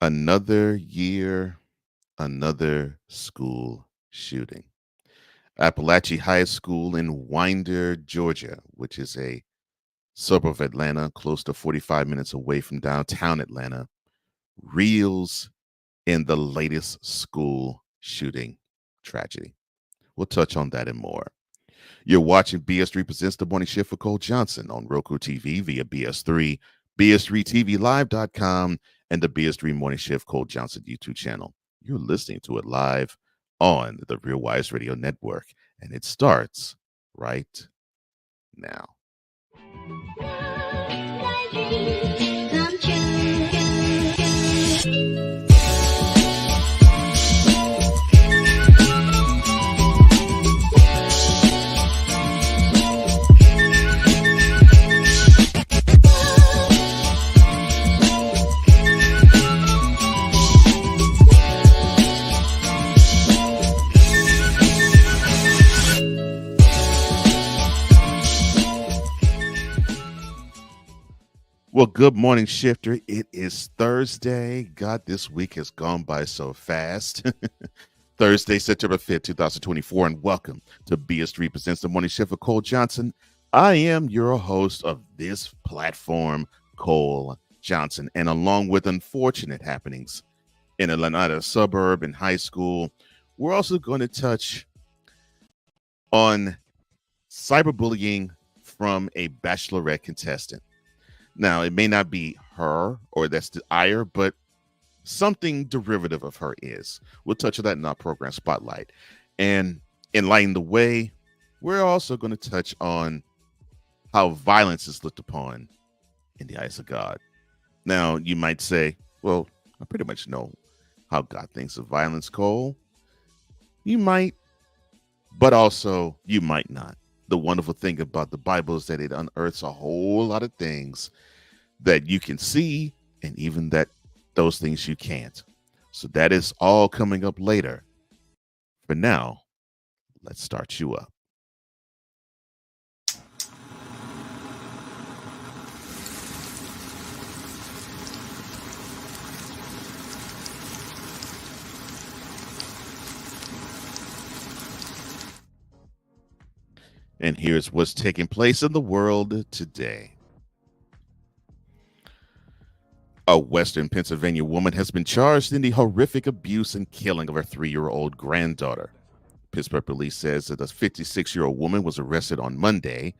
Another year, another school shooting. Appalachian High School in Winder, Georgia, which is a suburb of Atlanta, close to 45 minutes away from downtown Atlanta, reels in the latest school shooting tragedy. We'll touch on that and more. You're watching BS3 Presents the Morning Shift for Cole Johnson on Roku TV via BS3, BS3TVLive.com, and the BS3 Morning Shift Cole Johnson YouTube channel. You're listening to it live on the Real Wise Radio Network, and it starts right now. Come true. Well, good morning, Shifter. It is Thursday. God, this week has gone by so fast. Thursday, September 5th, 2024, and welcome to BS3 Presents the Morning Shift with Cole Johnson. I am your host of this platform, Cole Johnson, and along with unfortunate happenings in Atlanta suburb and high school, we're also going to touch on cyberbullying from a bachelorette contestant. Now, it may not be her or that's the ire, but something derivative of her is. We'll touch on that in our program Spotlight. And in lighting the way, we're also going to touch on how violence is looked upon in the eyes of God. Now, you might say, well, I pretty much know how God thinks of violence, Cole. You might, but also you might not. The wonderful thing about the Bible is that it unearths a whole lot of things that you can see and even that those things you can't. So that is all coming up later. For now, let's start you up. And here's what's taking place in the world today. A Western Pennsylvania woman has been charged in the horrific abuse and killing of her 3-year-old granddaughter. Pittsburgh police says that a 56-year-old woman was arrested on Monday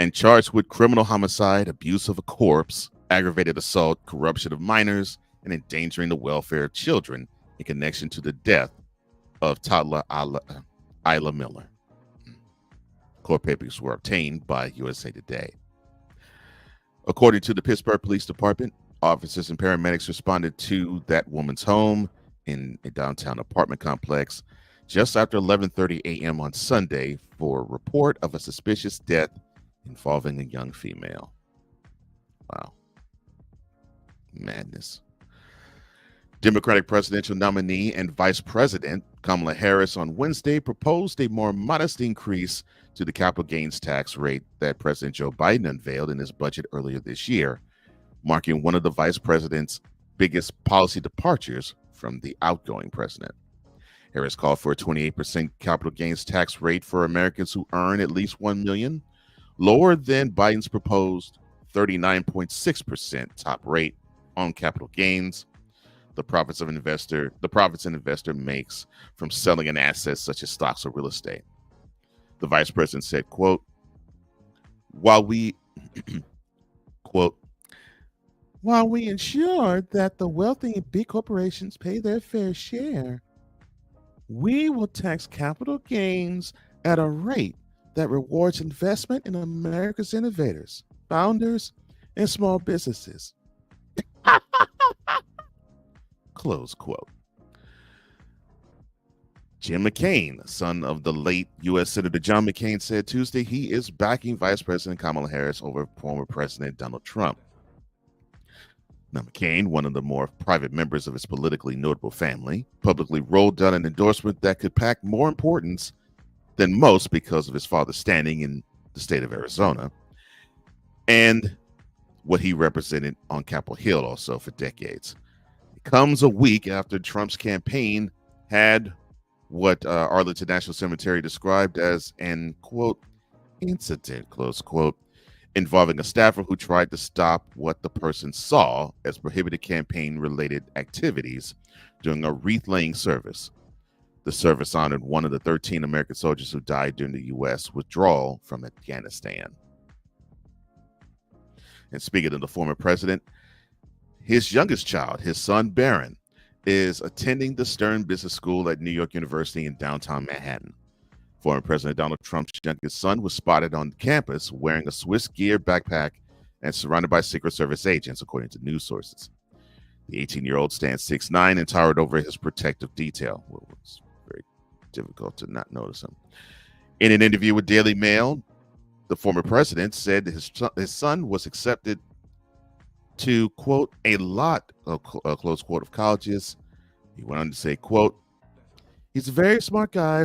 and charged with criminal homicide, abuse of a corpse, aggravated assault, corruption of minors, and endangering the welfare of children in connection to the death of toddler Isla Miller. Court papers were obtained by USA Today. According to the Pittsburgh Police Department, officers and paramedics responded to that woman's home in a downtown apartment complex just after 11:30 a.m. on Sunday for a report of a suspicious death involving a young female. Wow. Madness. Democratic presidential nominee and Vice President Kamala Harris on Wednesday proposed a more modest increase to the capital gains tax rate that President Joe Biden unveiled in his budget earlier this year, marking one of the vice president's biggest policy departures from the outgoing president. Harris called for a 28% capital gains tax rate for Americans who earn at least $1 million, lower than Biden's proposed 39.6% top rate on capital gains. The profits an investor makes from selling an asset such as stocks or real estate. The vice president said, quote, while we ensure that the wealthy and big corporations pay their fair share, we will tax capital gains at a rate that rewards investment in America's innovators, founders, and small businesses. Close quote. Jim McCain, son of the late U.S. Senator John McCain, said Tuesday he is backing Vice President Kamala Harris over former President Donald Trump. Now, McCain, one of the more private members of his politically notable family, publicly rolled out an endorsement that could pack more importance than most because of his father's standing in the state of Arizona and what he represented on Capitol Hill also for decades. Comes a week after Trump's campaign had what Arlington National Cemetery described as an, quote, incident, close quote, involving a staffer who tried to stop what the person saw as prohibited campaign related activities during a wreath laying service. The service honored one of the 13 American soldiers who died during the U.S. withdrawal from Afghanistan. And speaking of the former president, his youngest child, his son Barron, is attending the Stern Business School at New York University in downtown Manhattan. Former President Donald Trump's youngest son was spotted on campus wearing a Swiss gear backpack and surrounded by Secret Service agents, according to news sources. The 18-year-old stands 6'9" and towered over his protective detail. Well, it's very difficult to not notice him. In an interview with Daily Mail, the former president said his son was accepted to, quote, a lot of, close quote, of colleges. He went on to say, quote, he's a very smart guy,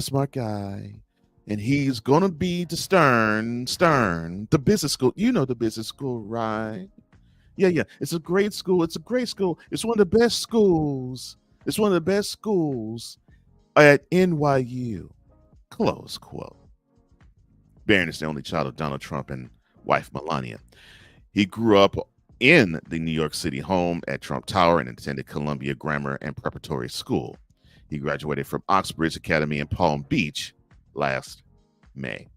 and he's going to be the Stern, the business school. You know the business school, right? Yeah. It's a great school. It's a great school. It's one of the best schools. It's one of the best schools at NYU, close quote. Barron is the only child of Donald Trump and wife Melania. He grew up in the New York City home at Trump Tower and attended Columbia Grammar and Preparatory School. He graduated from Oxbridge Academy in Palm Beach last May.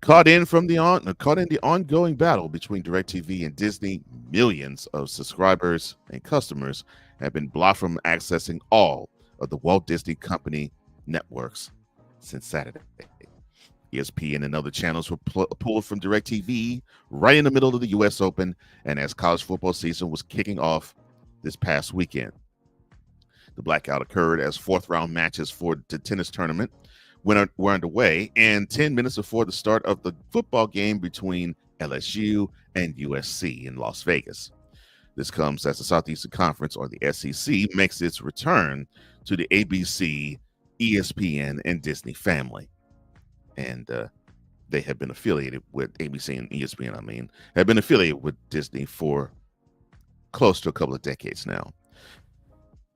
Caught in the ongoing battle between DirecTV and Disney, millions of subscribers and customers have been blocked from accessing all of the Walt Disney Company networks since Saturday. ESPN and other channels were pulled from DirecTV right in the middle of the U.S. Open and as college football season was kicking off this past weekend. The blackout occurred as fourth-round matches for the tennis tournament were underway, and 10 minutes before the start of the football game between LSU and USC in Las Vegas. This comes as the Southeastern Conference, or the SEC, makes its return to the ABC, ESPN, and Disney family. And they have been affiliated with ABC and ESPN, have been affiliated with Disney for close to a couple of decades now.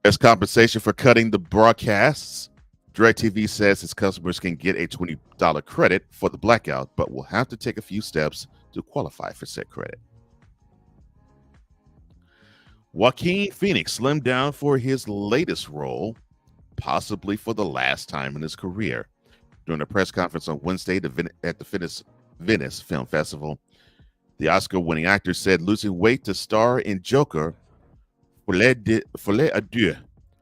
As compensation for cutting the broadcasts, DirecTV says its customers can get a $20 credit for the blackout, but will have to take a few steps to qualify for said credit. Joaquin Phoenix slimmed down for his latest role, possibly for the last time in his career. During a press conference on Wednesday at the Venice Film Festival, the Oscar-winning actor said losing weight to star in Joker, Folie à Deux,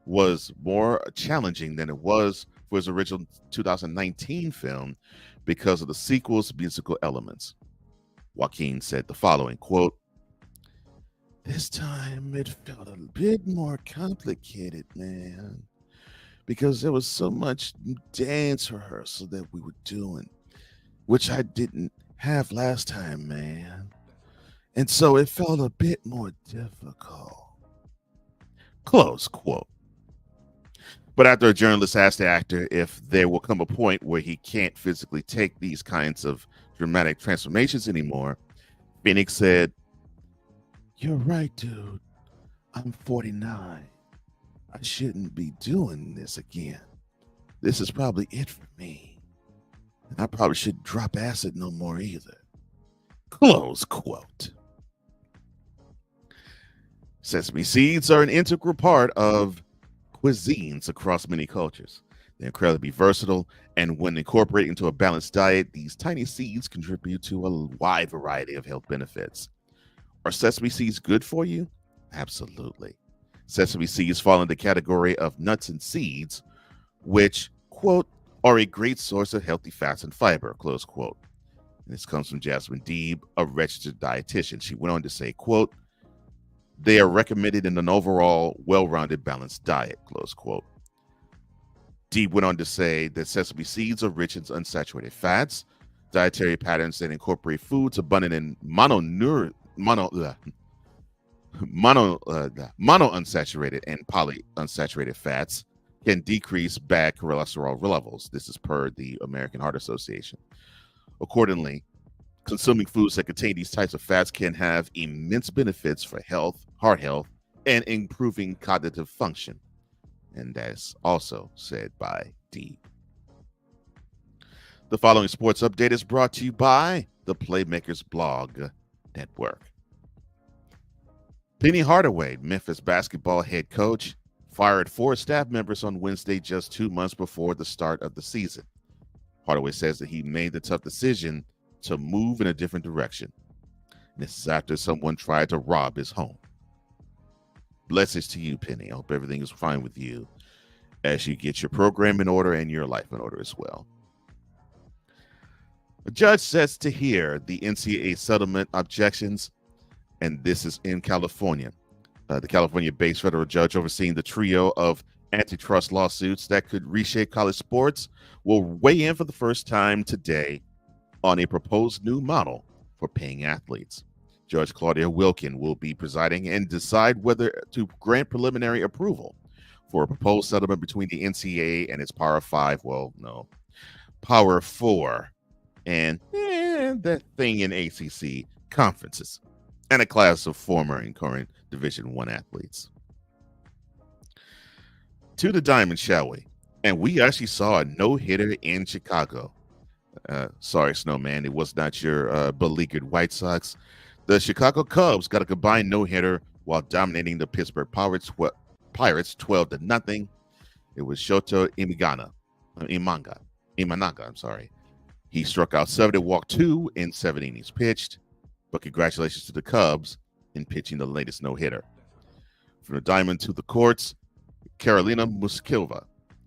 was more challenging than it was for his original 2019 film because of the sequel's musical elements. Joaquin said the following, quote, this time it felt a bit more complicated, man, because there was so much dance rehearsal that we were doing, which I didn't have last time, man. And so it felt a bit more difficult. Close quote. But after a journalist asked the actor if there will come a point where he can't physically take these kinds of dramatic transformations anymore, Phoenix said, you're right, dude. I'm 49. I shouldn't be doing this again. This is probably it for me. And I probably shouldn't drop acid no more either. Close quote. Sesame seeds are an integral part of cuisines across many cultures. They're incredibly versatile, and when incorporated into a balanced diet, these tiny seeds contribute to a wide variety of health benefits. Are sesame seeds good for you? Absolutely. Sesame seeds fall in the category of nuts and seeds, which, quote, are a great source of healthy fats and fiber, close quote. And this comes from Jasmine Deeb, a registered dietitian. She went on to say, quote, they are recommended in an overall well-rounded balanced diet, close quote. Deeb went on to say that sesame seeds are rich in unsaturated fats, dietary patterns that incorporate foods abundant in monounsaturated and polyunsaturated fats can decrease bad cholesterol levels. This is per the American Heart Association. Accordingly, consuming foods that contain these types of fats can have immense benefits for health, heart health, and improving cognitive function. And that's also said by D. The following sports update is brought to you by the Playmakers Blog Network. Penny Hardaway, Memphis basketball head coach, fired 4 staff members on Wednesday, just 2 months before the start of the season. Hardaway says that he made the tough decision to move in a different direction. This is after someone tried to rob his home. Blessings to you, Penny. I hope everything is fine with you as you get your program in order and your life in order as well. A judge sets to hear the NCAA settlement objections, and this is in California. The California-based federal judge overseeing the trio of antitrust lawsuits that could reshape college sports will weigh in for the first time today on a proposed new model for paying athletes. Judge Claudia Wilkin will be presiding and decide whether to grant preliminary approval for a proposed settlement between the NCAA and its Power 5, Power 4, and that thing in ACC conferences, and a class of former and current Division I athletes. To the diamond, shall we? And we actually saw a no-hitter in Chicago. Sorry, Snowman, it was not your beleaguered White Sox. The Chicago Cubs got a combined no-hitter while dominating the Pittsburgh Pirates 12-0. It was Shoto Imanaga. He struck out 7 and walked 2 in 7 innings pitched. But congratulations to the Cubs in pitching the latest no-hitter. From the diamond to the courts, Carolina Muskova.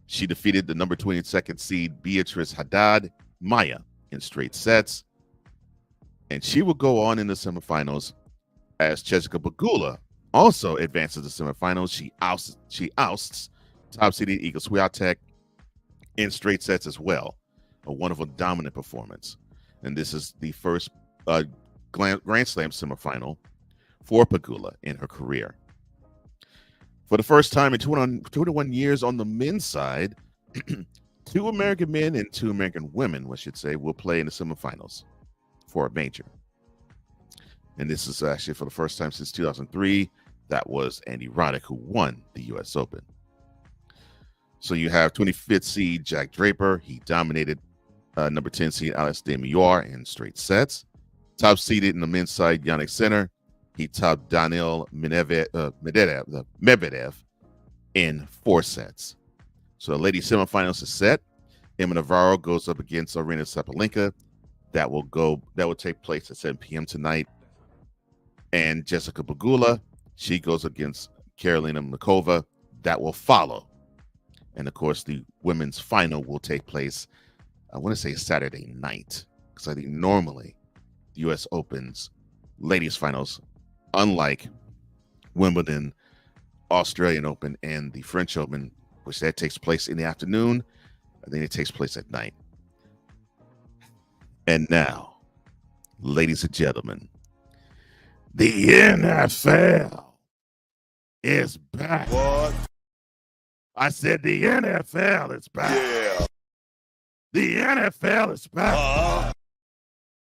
She defeated the number 22nd seed Beatrice Haddad Maya in straight sets. And she will go on in the semifinals as Jessica Pegula also advances to the semifinals. She ousts top-seeded Iga Swiatek in straight sets as well. A wonderful dominant performance. And this is the first Grand Slam semifinal for Pegula in her career. For the first time in 21 years on the men's side, 2 American men and 2 American women, will play in the semifinals for a major. And this is actually for the first time since 2003. That was Andy Roddick, who won the U.S. Open. So you have 25th seed Jack Draper. He dominated number 10 seed Alex de Minaur in straight sets. Top seeded in the men's side, Yannick Sinner. He topped Daniil Medvedev in 4 sets. So the ladies semifinals is set. Emma Navarro goes up against Aryna Sabalenka. That will take place at 7 p.m. tonight. And Jessica Pegula, she goes against Karolina Muskova. That will follow. And of course, the women's final will take place, I want to say Saturday night, because I think normally the U.S. Open's ladies finals, unlike Wimbledon, Australian Open, and the French Open, which that takes place in the afternoon, I think it takes place at night. And now, ladies and gentlemen, the NFL is back. What? I said the NFL is back. Yeah. The NFL is back.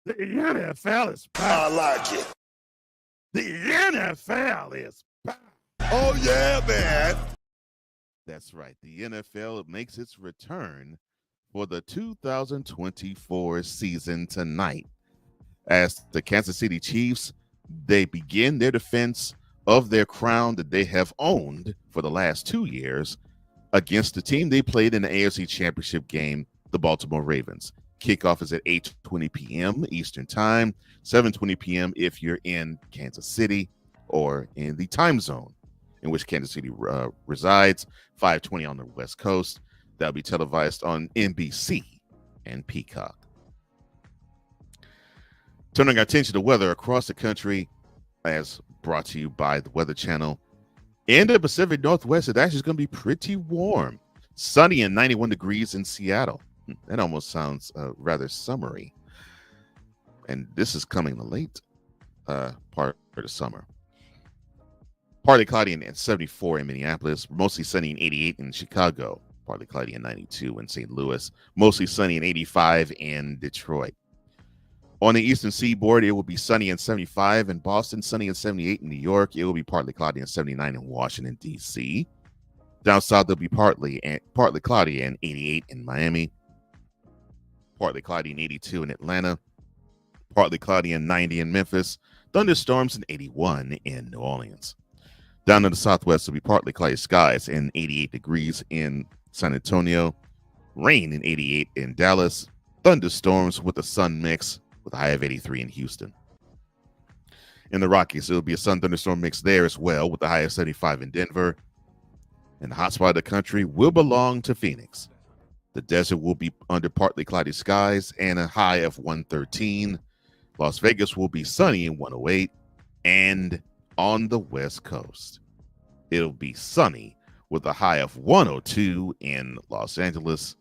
The NFL is back. I like it. The NFL is back. Oh, yeah, man. That's right. The NFL makes its return for the 2024 season tonight as the Kansas City Chiefs, they begin their defense of their crown that they have owned for the last 2 years against the team they played in the AFC Championship game, the Baltimore Ravens. Kickoff is at 8:20 p.m. Eastern Time, 7:20 p.m. if you're in Kansas City or in the time zone in which Kansas City resides, 5:20 on the West Coast. That'll be televised on NBC and Peacock. Turning our attention to weather across the country, as brought to you by the Weather Channel. In the Pacific Northwest, it actually is going to be pretty warm. Sunny and 91 degrees in Seattle. That almost sounds rather summery. And this is coming in the late part of the summer. Partly cloudy and 74 in Minneapolis. Mostly sunny and 88 in Chicago. Partly cloudy and 92 in St. Louis. Mostly sunny and 85 in Detroit. On the eastern seaboard, it will be sunny and 75 in Boston, sunny and 78 in New York. It will be partly cloudy and 79 in Washington, D.C. Down south, it'll be partly cloudy and 88 in Miami, partly cloudy and 82 in Atlanta, partly cloudy and 90 in Memphis, thunderstorms and 81 in New Orleans. Down in the southwest, it'll be partly cloudy skies and 88 degrees in San Antonio, rain and 88 in Dallas, thunderstorms with a sun mix with a high of 83 in Houston. In the Rockies, it'll be a sun thunderstorm mix there as well with a high of 75 in Denver. And the hot spot of the country will belong to Phoenix. The desert will be under partly cloudy skies and a high of 113. Las Vegas will be sunny in 108. And on the West Coast, it'll be sunny with a high of 102 in Los Angeles.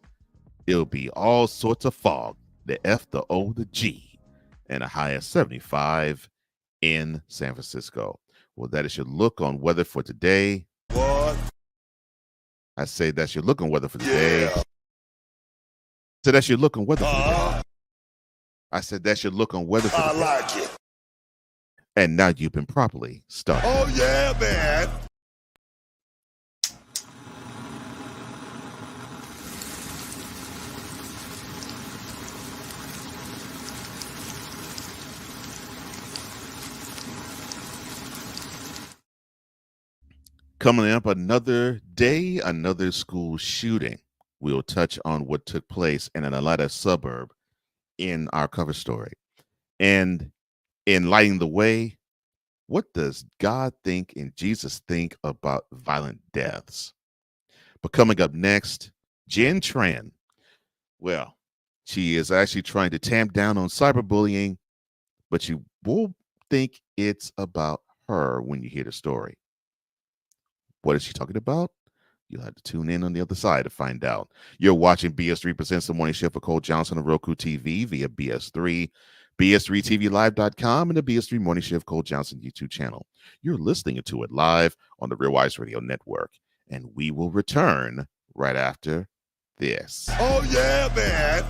It'll be all sorts of fog, the F, the O, the G, and a high of 75 in San Francisco. Well, that is your look on weather for today. What? I say that's your look on weather for today. So that's your look on weather for today. I said that's your look on weather for today. I like it. And now you've been properly started. Oh, yeah, man. Coming up, another day, another school shooting. We'll touch on what took place in an Atlanta suburb in our cover story. And in lighting the way, what does God think and Jesus think about violent deaths? But coming up next, Jen Tran. Well, she is actually trying to tamp down on cyberbullying, but you will think it's about her when you hear the story. What is she talking about? You'll have to tune in on the other side to find out. You're watching BS3 Presents the Morning Shift with Cole Johnson on Roku TV via BS3, BS3TVLive.com, and the BS3 Morning Shift Cole Johnson YouTube channel. You're listening to it live on the Real Wise Radio Network, and we will return right after this. Oh, yeah, man.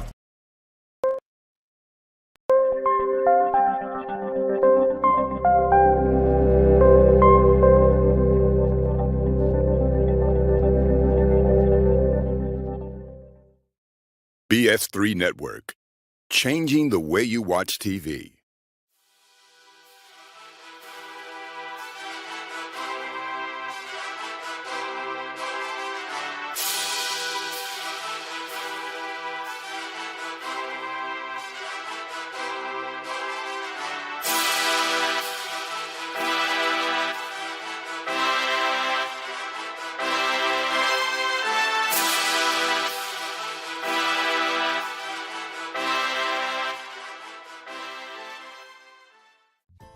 BS3 Network, changing the way you watch TV.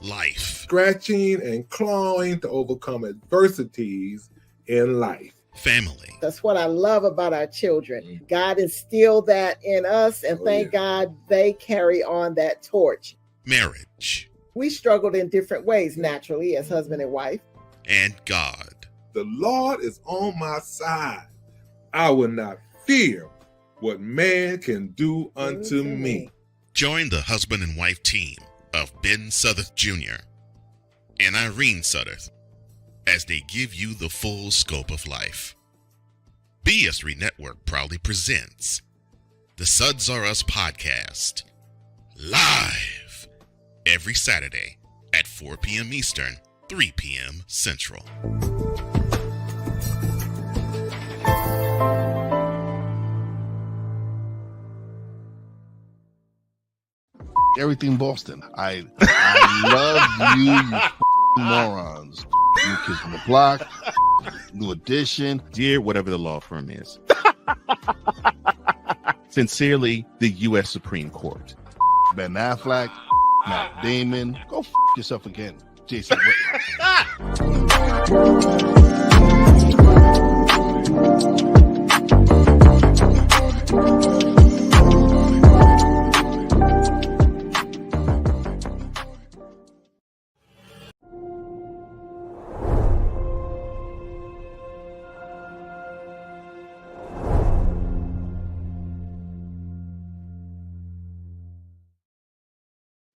Life, scratching and clawing to overcome adversities in life. family, That's what I love about our children. God instilled that in us, and thank God they carry on that torch. marriage, We struggled in different ways, naturally, as husband and wife. and God. The Lord is on my side. I will not fear what man can do unto me. Join the husband and wife team of Ben Southern Jr. and Irene Southern as they give you the full scope of life. BS3 Network proudly presents the Suds Are Us podcast, live every Saturday at 4 p.m. Eastern, 3 p.m. Central. Everything Boston. I love you, you morons. New Kids on the Block, New Edition. Dear whatever the law firm is. Sincerely, the U.S. Supreme Court. Ben Affleck, Matt Damon. Go yourself again, Jason Whitlock.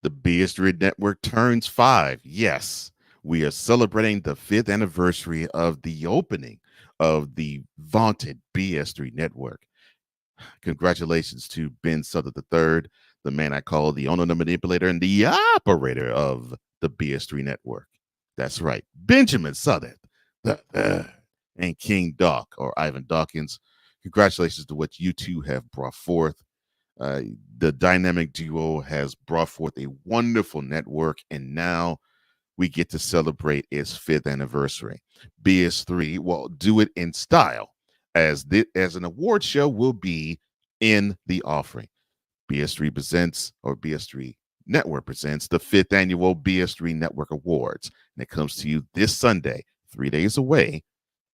The BS3 Network turns 5. Yes, we are celebrating the 5th anniversary of the opening of the vaunted BS3 Network. Congratulations to Ben Southern III, the man I call the owner, the manipulator, and the operator of the BS3 Network. That's right, Benjamin Southern and King Doc, or Ivan Dawkins. Congratulations to what you two have brought forth. The dynamic duo has brought forth a wonderful network, and now we get to celebrate its 5th anniversary. BS3 will do it in style, as an award show will be in the offering. BS3 presents, or BS3 Network presents, the 5th annual BS3 Network Awards, and it comes to you this Sunday, 3 days away,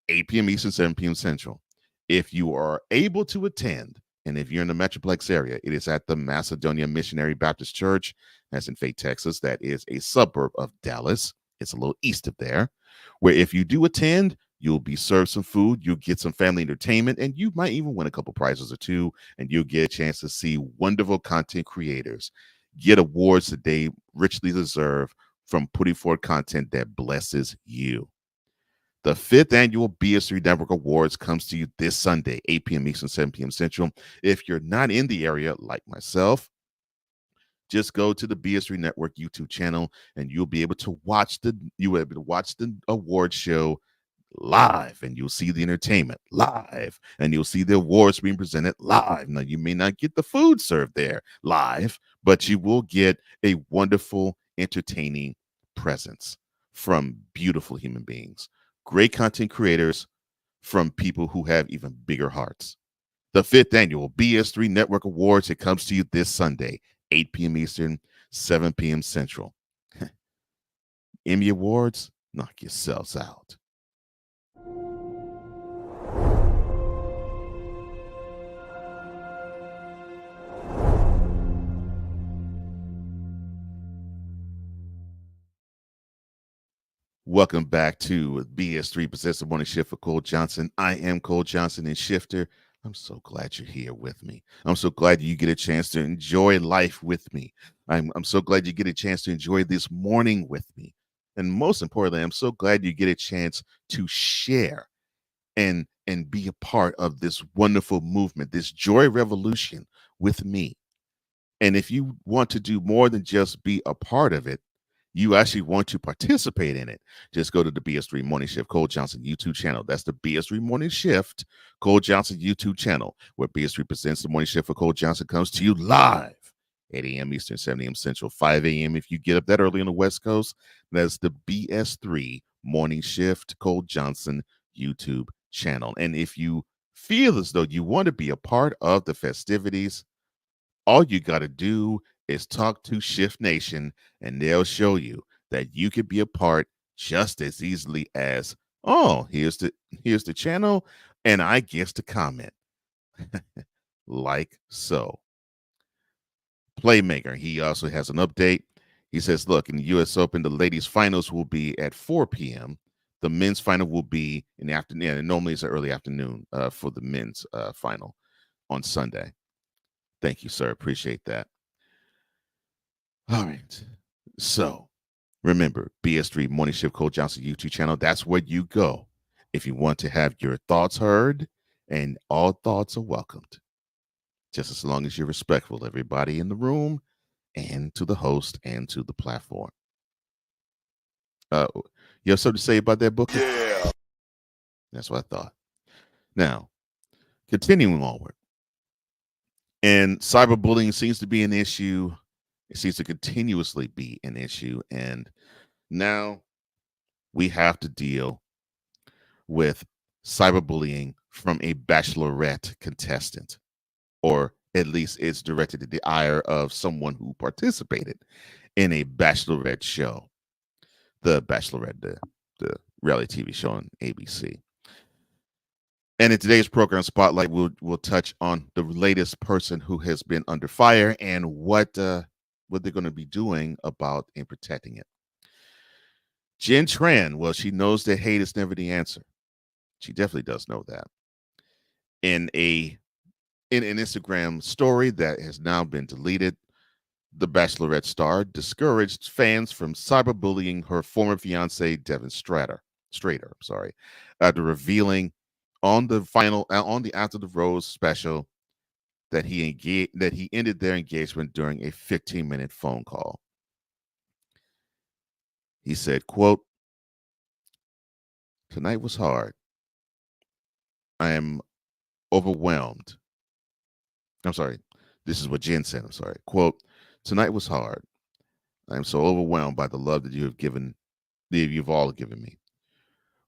8 p.m. Eastern, 7 p.m. Central. If you are able to attend, and if you're in the Metroplex area, it is at the Macedonia Missionary Baptist Church. That's in Fate, Texas. That is a suburb of Dallas. It's a little east of there, where if you do attend, you'll be served some food, you'll get some family entertainment, and you might even win a couple prizes or two, and you'll get a chance to see wonderful content creators get awards that they richly deserve from putting forth content that blesses you. The 5th annual BS3 Network Awards comes to you this Sunday, 8 p.m. Eastern, 7 p.m. Central. If you're not in the area like myself, just go to the BS3 Network YouTube channel and you'll be able to watch the award show live, and you'll see the entertainment live, and you'll see the awards being presented live. Now, you may not get the food served there live, but you will get a wonderful, entertaining presence from beautiful human beings, great content creators, from people who have even bigger hearts. The 5th annual BS3 Network Awards, it comes to you this Sunday, 8 p.m. Eastern, 7 p.m. Central. Emmy Awards, knock yourselves out. Welcome back to BS3 Presents the Morning Shift for Cole Johnson. I am Cole Johnson and Shifter. I'm so glad you're here with me. I'm so glad you get a chance to enjoy life with me. I'm so glad you get a chance to enjoy this morning with me. And most importantly, I'm so glad you get a chance to share and be a part of this wonderful movement, this joy revolution with me. And if you want to do more than just be a part of it, you actually want to participate in it, just go to the BS3 Morning Shift Cole Johnson YouTube channel. That's the BS3 Morning Shift Cole Johnson YouTube channel, where BS3 presents the Morning Shift for Cole Johnson comes to you live, 8 a.m. Eastern, 7 a.m. Central, 5 a.m. if you get up that early on the West Coast. That's the BS3 Morning Shift Cole Johnson YouTube channel. And if you feel as though you want to be a part of the festivities, all you got to do is talk to Shift Nation, and they'll show you that you could be a part just as easily as, oh, here's the channel, and I guess to comment. Like so. Playmaker, he also has an update. He says, look, in the U.S. Open, the ladies' finals will be at 4 p.m. The men's final will be in the afternoon. And normally it's an early afternoon for the men's final on Sunday. Thank you, sir. Appreciate that. All right. So remember, BS3 Morning Shift Cole Johnson YouTube channel. That's where you go if you want to have your thoughts heard, and all thoughts are welcomed, just as long as you're respectful to everybody in the room and to the host and to the platform. You have something to say about that book? Yeah. That's what I thought. Now, continuing onward. And cyberbullying seems to be an issue. It seems to continuously be an issue. And now we have to deal with cyberbullying from a bachelorette contestant, or at least it's directed at the ire of someone who participated in a bachelorette show, the Bachelorette, the reality TV show on ABC. And in today's program spotlight, we'll touch on the latest person who has been under fire and what they're going to be doing about in protecting it. Jen Tran, well, she knows that hate is never the answer. She definitely does know that. In an Instagram story that has now been deleted, The Bachelorette star discouraged fans from cyberbullying her former fiance Devin Strader, after revealing on the After the Rose special that he ended their engagement during a 15-minute phone call. He said, quote, "Tonight was hard. I am overwhelmed." I'm sorry. This is what Jen said. I'm sorry. Quote, "Tonight was hard. I am so overwhelmed by the love that you've all given me.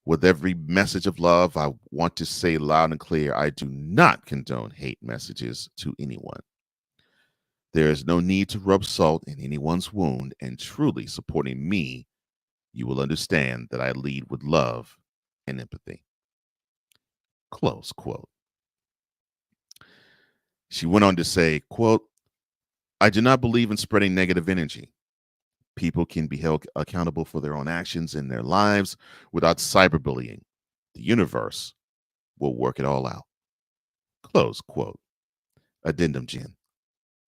With every message of love, I want to say loud and clear, I do not condone hate messages to anyone. There is no need to rub salt in anyone's wound, and truly supporting me, you will understand that I lead with love and empathy." Close quote. She went on to say, quote, "I do not believe in spreading negative energy. People can be held accountable for their own actions in their lives without cyberbullying. The universe will work it all out." Close quote. Addendum, Jen.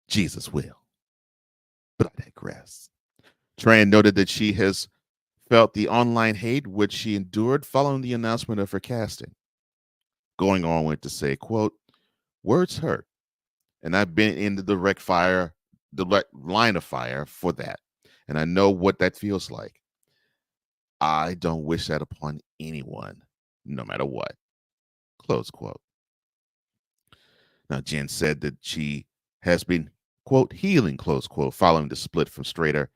Jesus will. But I digress. Tran noted that she has felt the online hate which she endured following the announcement of her casting. Going on went to say, quote, "Words hurt, and I've been in the direct line of fire for that, and I know what that feels like. I don't wish that upon anyone, no matter what." Close quote. Now, Jen said that she has been, quote, "healing," close quote, following the split from Strader,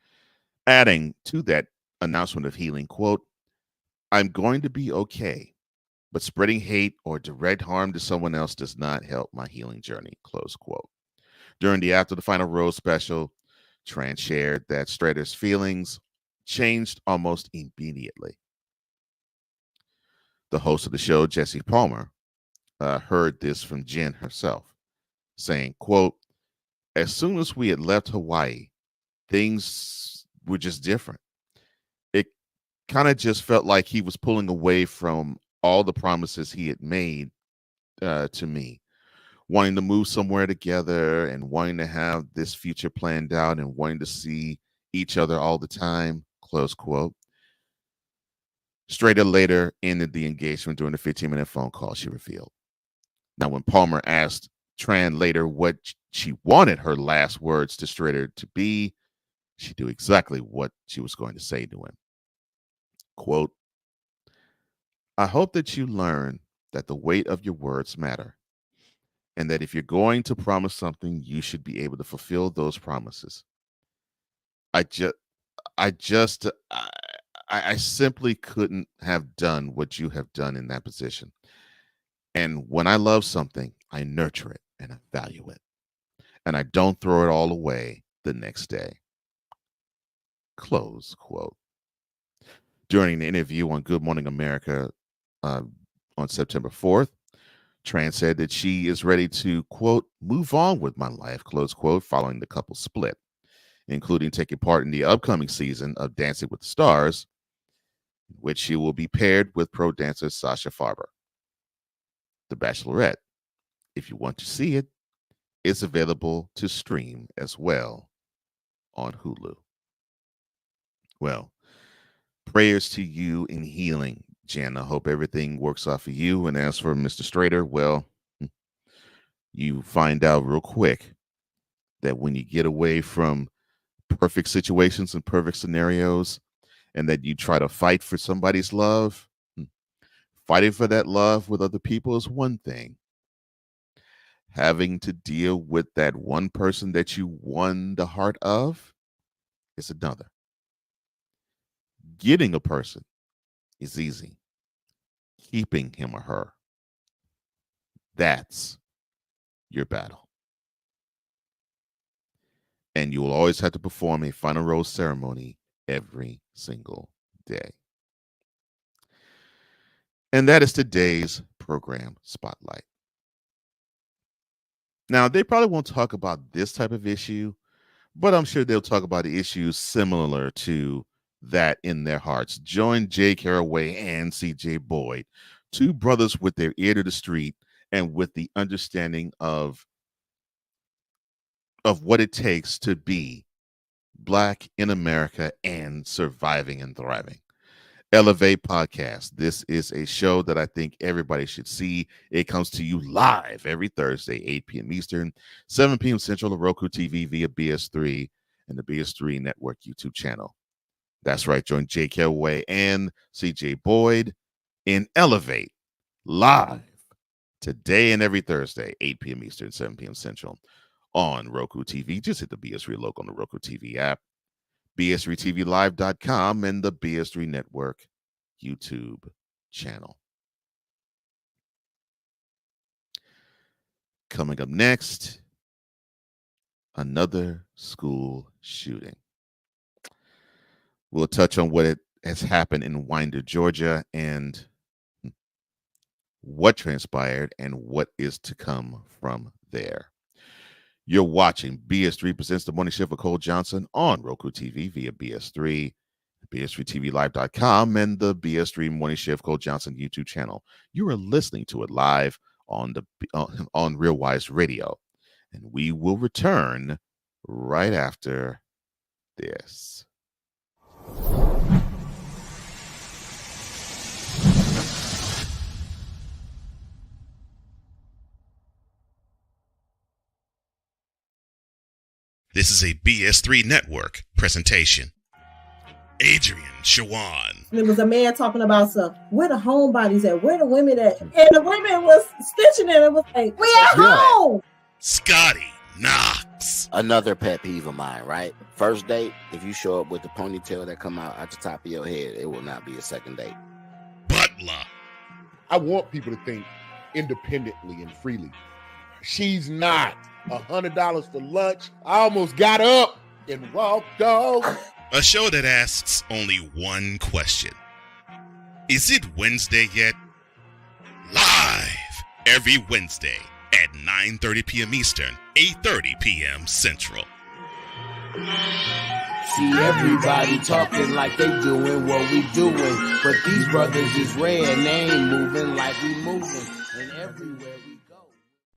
adding to that announcement of healing, quote, "I'm going to be okay, but spreading hate or direct harm to someone else does not help my healing journey," close quote. During the After the Final Rose special, Tran shared that Strader's feelings changed almost immediately. The host of the show, Jesse Palmer, heard this from Jen herself, saying, quote, "As soon as we had left Hawaii, things were just different. It kind of just felt like he was pulling away from all the promises he had made to me, wanting to move somewhere together and wanting to have this future planned out and wanting to see each other all the time," close quote. Strader later ended the engagement during the 15-minute phone call, she revealed. Now, when Palmer asked Tran later what she wanted her last words to Strader to be, she knew exactly what she was going to say to him. Quote, "I hope that you learn that the weight of your words matter, and that if you're going to promise something, you should be able to fulfill those promises. I just, I just, I simply couldn't have done what you have done in that position. And when I love something, I nurture it and I value it, and I don't throw it all away the next day." Close quote. During the interview on Good Morning America uh, on September 4th, Tran said that she is ready to, quote, "move on with my life," close quote, following the couple's split, including taking part in the upcoming season of Dancing with the Stars, in which she will be paired with pro dancer Sasha Farber. The Bachelorette, if you want to see it, is available to stream as well on Hulu. Well, prayers to you in healing, Jen. I hope everything works out for you. And as for Mr. Strader, well, you find out real quick that when you get away from perfect situations and perfect scenarios, and that you try to fight for somebody's love, fighting for that love with other people is one thing. Having to deal with that one person that you won the heart of is another. Getting a person is easy. Keeping him or her, that's your battle. And you will always have to perform a final rose ceremony every single day. And that is today's program spotlight. Now, they probably won't talk about this type of issue, but I'm sure they'll talk about the issues similar to that in their hearts. Join Jay Caraway and CJ Boyd, two brothers with their ear to the street and with the understanding of what it takes to be Black in America and surviving and thriving. Elevate Podcast. This is a show that I think everybody should see. It comes to you live every Thursday, 8 p.m. Eastern, 7 p.m. Central on Roku TV via BS3 and the BS3 Network YouTube channel. That's right. Join Jay Kelway and CJ Boyd in Elevate live today and every Thursday, 8 p.m. Eastern, 7 p.m. Central on Roku TV. Just hit the BS3 logo on the Roku TV app, BS3TVLive.com, and the BS3 Network YouTube channel. Coming up next, another school shooting. We'll touch on what has happened in Winder, Georgia, and what transpired and what is to come from there. You're watching BS3 Presents the Morning Shift with Cole Johnson on Roku TV via BS3, BS3TVLive.com, and the BS3 Morning Shift Cole Johnson YouTube channel. You are listening to it live on Real Wise Radio, and we will return right after this. This is a BS3 Network presentation. Adrian Shawan. There was a man talking about where the homebodies at? Where the women at? And the women was stitching it and was like, we at home. Scotty Knox. Another pet peeve of mine, right? First date, if you show up with the ponytail that come out at the top of your head, it will not be a second date. Butler. I want people to think independently and freely. She's not. $100 for lunch. I almost got up and walked off. A show that asks only one question. Is it Wednesday yet? Live every Wednesday at 9:30 p.m. Eastern, 8:30 p.m. Central. See everybody talking like they doing what we doing, but these brothers is red, they ain't moving like we moving, and everywhere we go.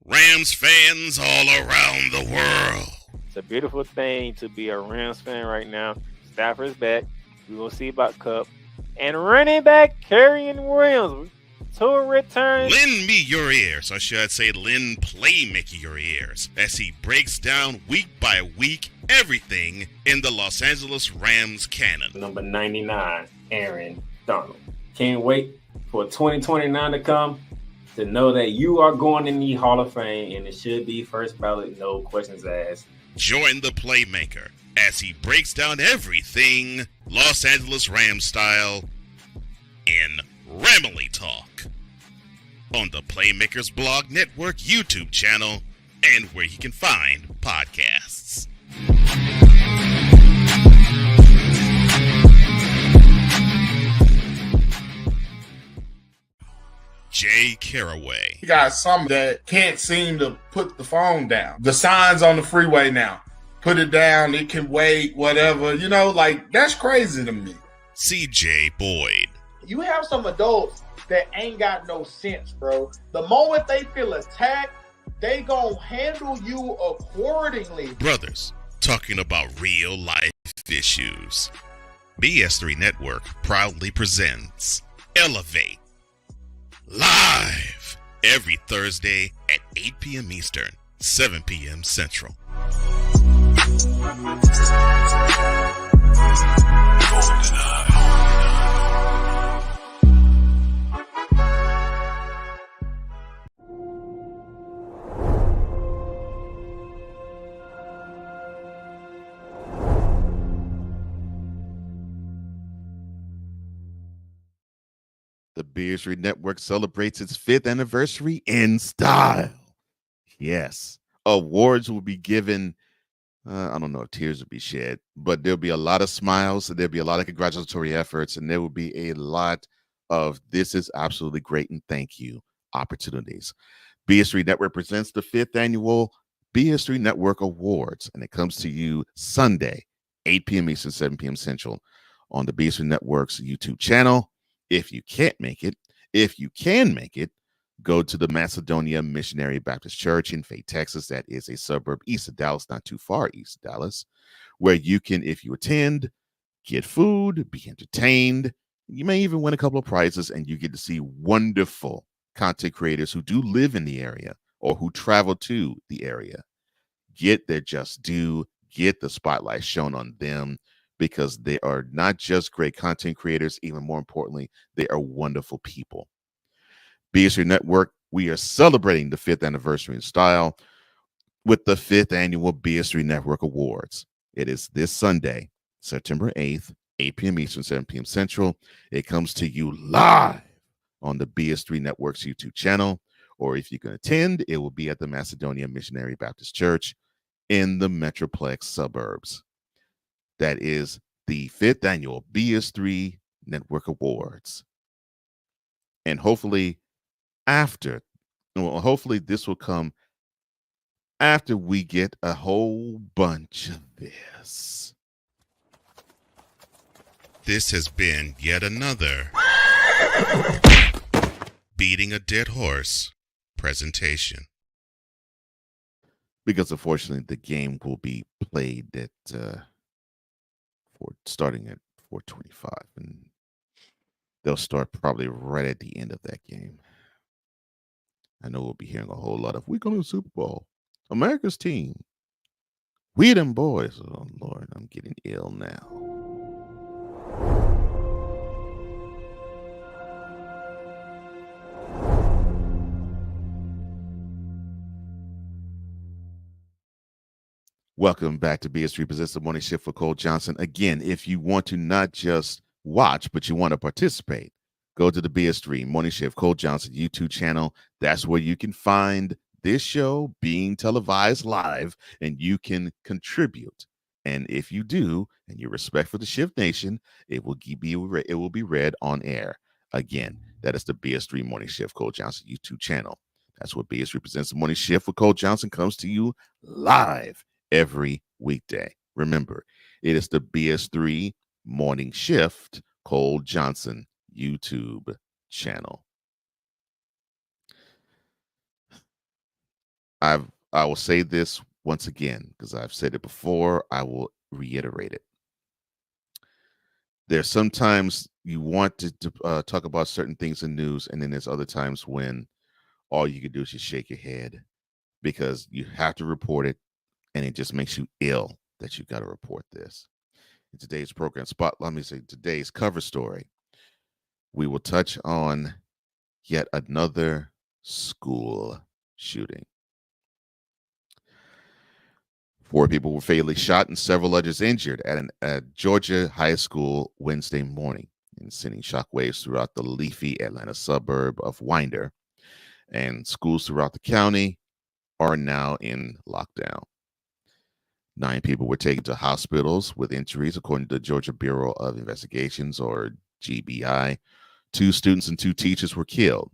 Rams fans all around the world. It's a beautiful thing to be a Rams fan right now. Stafford's back. We're going to see about Cup. And running back Kerryon Williams to return. Lend me your ears, or should I say lend Playmaker your ears, as he breaks down week by week everything in the Los Angeles Rams canon. Number 99, Aaron Donald. Can't wait for 2029 to come to know that you are going in the Hall of Fame, and it should be first ballot, no questions asked. Join the Playmaker as he breaks down everything Los Angeles Rams style in Ramily Talk on the Playmakers Blog Network YouTube channel and where you can find podcasts. Jay Caraway. You got some that can't seem to put the phone down. The signs on the freeway now. Put it down, it can wait, whatever. You know, like, that's crazy to me. CJ Boyd. You have some adults that ain't got no sense, bro. The moment they feel attacked, they gonna handle you accordingly. Brothers talking about real life issues. BS3 Network proudly presents Elevate live every Thursday at 8 p.m. Eastern, 7 p.m. Central. The BS3 Network celebrates its 5th anniversary in style. Yes, awards will be given. I don't know if tears will be shed, but there'll be a lot of smiles. There'll be a lot of congratulatory efforts, and there will be a lot of "this is absolutely great" and "thank you" opportunities. BS3 Network presents the 5th annual BS3 Network Awards, and it comes to you Sunday, 8 p.m. Eastern, 7 p.m. Central on the BS3 Network's YouTube channel. If you can't make it, if you can make it, Go to the Macedonia Missionary Baptist Church in Fay, Texas. That is a suburb east of Dallas, not too far east of Dallas, where you can, if you attend, get food, be entertained. You may even win a couple of prizes, and you get to see wonderful content creators who do live in the area or who travel to the area. Get their just due, get the spotlight shown on them, because they are not just great content creators, even more importantly, they are wonderful people. BSU Network, we are celebrating the 5th anniversary in style with the 5th annual BS3 Network Awards. It is this Sunday, September 8th, 8 p.m. Eastern, 7 p.m. Central. It comes to you live on the BS3 Network's YouTube channel, or if you can attend, it will be at the Macedonia Missionary Baptist Church in the Metroplex suburbs. That is the 5th annual BS3 Network Awards. And hopefully this will come after we get a whole bunch of this. This has been yet another Beating a Dead Horse presentation. Because unfortunately the game will be played at starting at 4:25, and they'll start probably right at the end of that game. I know we'll be hearing a whole lot of, we're going to the Super Bowl. America's team. We them boys. Oh, Lord, I'm getting ill now. Welcome back to BS3 Presents the Morning Shift for Cole Johnson. Again, if you want to not just watch, but you want to participate, go to the BS3 Morning Shift Cole Johnson YouTube channel. That's where you can find this show being televised live, and you can contribute. And if you do, and you respect for the Shift Nation, it will be read on air. Again, that is the BS3 Morning Shift Cole Johnson YouTube channel. That's what BS3 Presents the Morning Shift for Cole Johnson comes to you live every weekday. Remember, it is the BS3 Morning Shift Cole Johnson YouTube channel. I will say this once again, because I've said it before. I will reiterate it. There's sometimes you want to talk about certain things in news, and then there's other times when all you can do is just shake your head, because you have to report it, and it just makes you ill that you got to report this. In today's program today's cover story, we will touch on yet another school shooting. 4 people were fatally shot and several others injured at a Georgia high school Wednesday morning, and sending shockwaves throughout the leafy Atlanta suburb of Winder. And schools throughout the county are now in lockdown. 9 people were taken to hospitals with injuries, according to the Georgia Bureau of Investigations, or GBI. 2 students and 2 teachers were killed.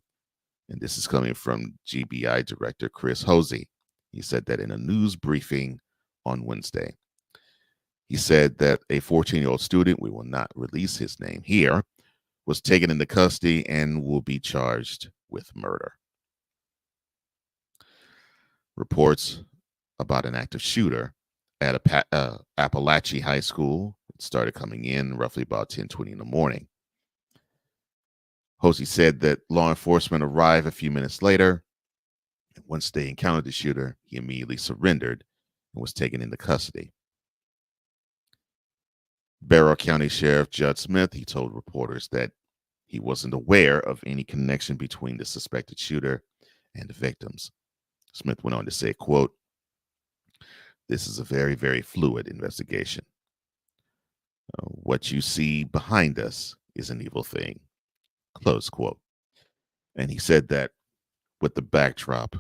And this is coming from GBI Director Chris Hosey. He said that in a news briefing on Wednesday. He said that a 14-year-old student, we will not release his name here, was taken into custody and will be charged with murder. Reports about an active shooter at Appalachia High School started coming in roughly about 10:20 in the morning. Hosey said that law enforcement arrived a few minutes later, and once they encountered the shooter, he immediately surrendered and was taken into custody. Barrow County Sheriff Judd Smith, he told reporters that he wasn't aware of any connection between the suspected shooter and the victims. Smith went on to say, quote, "This is a very, very fluid investigation. What you see behind us is an evil thing," close quote. And he said that with the backdrop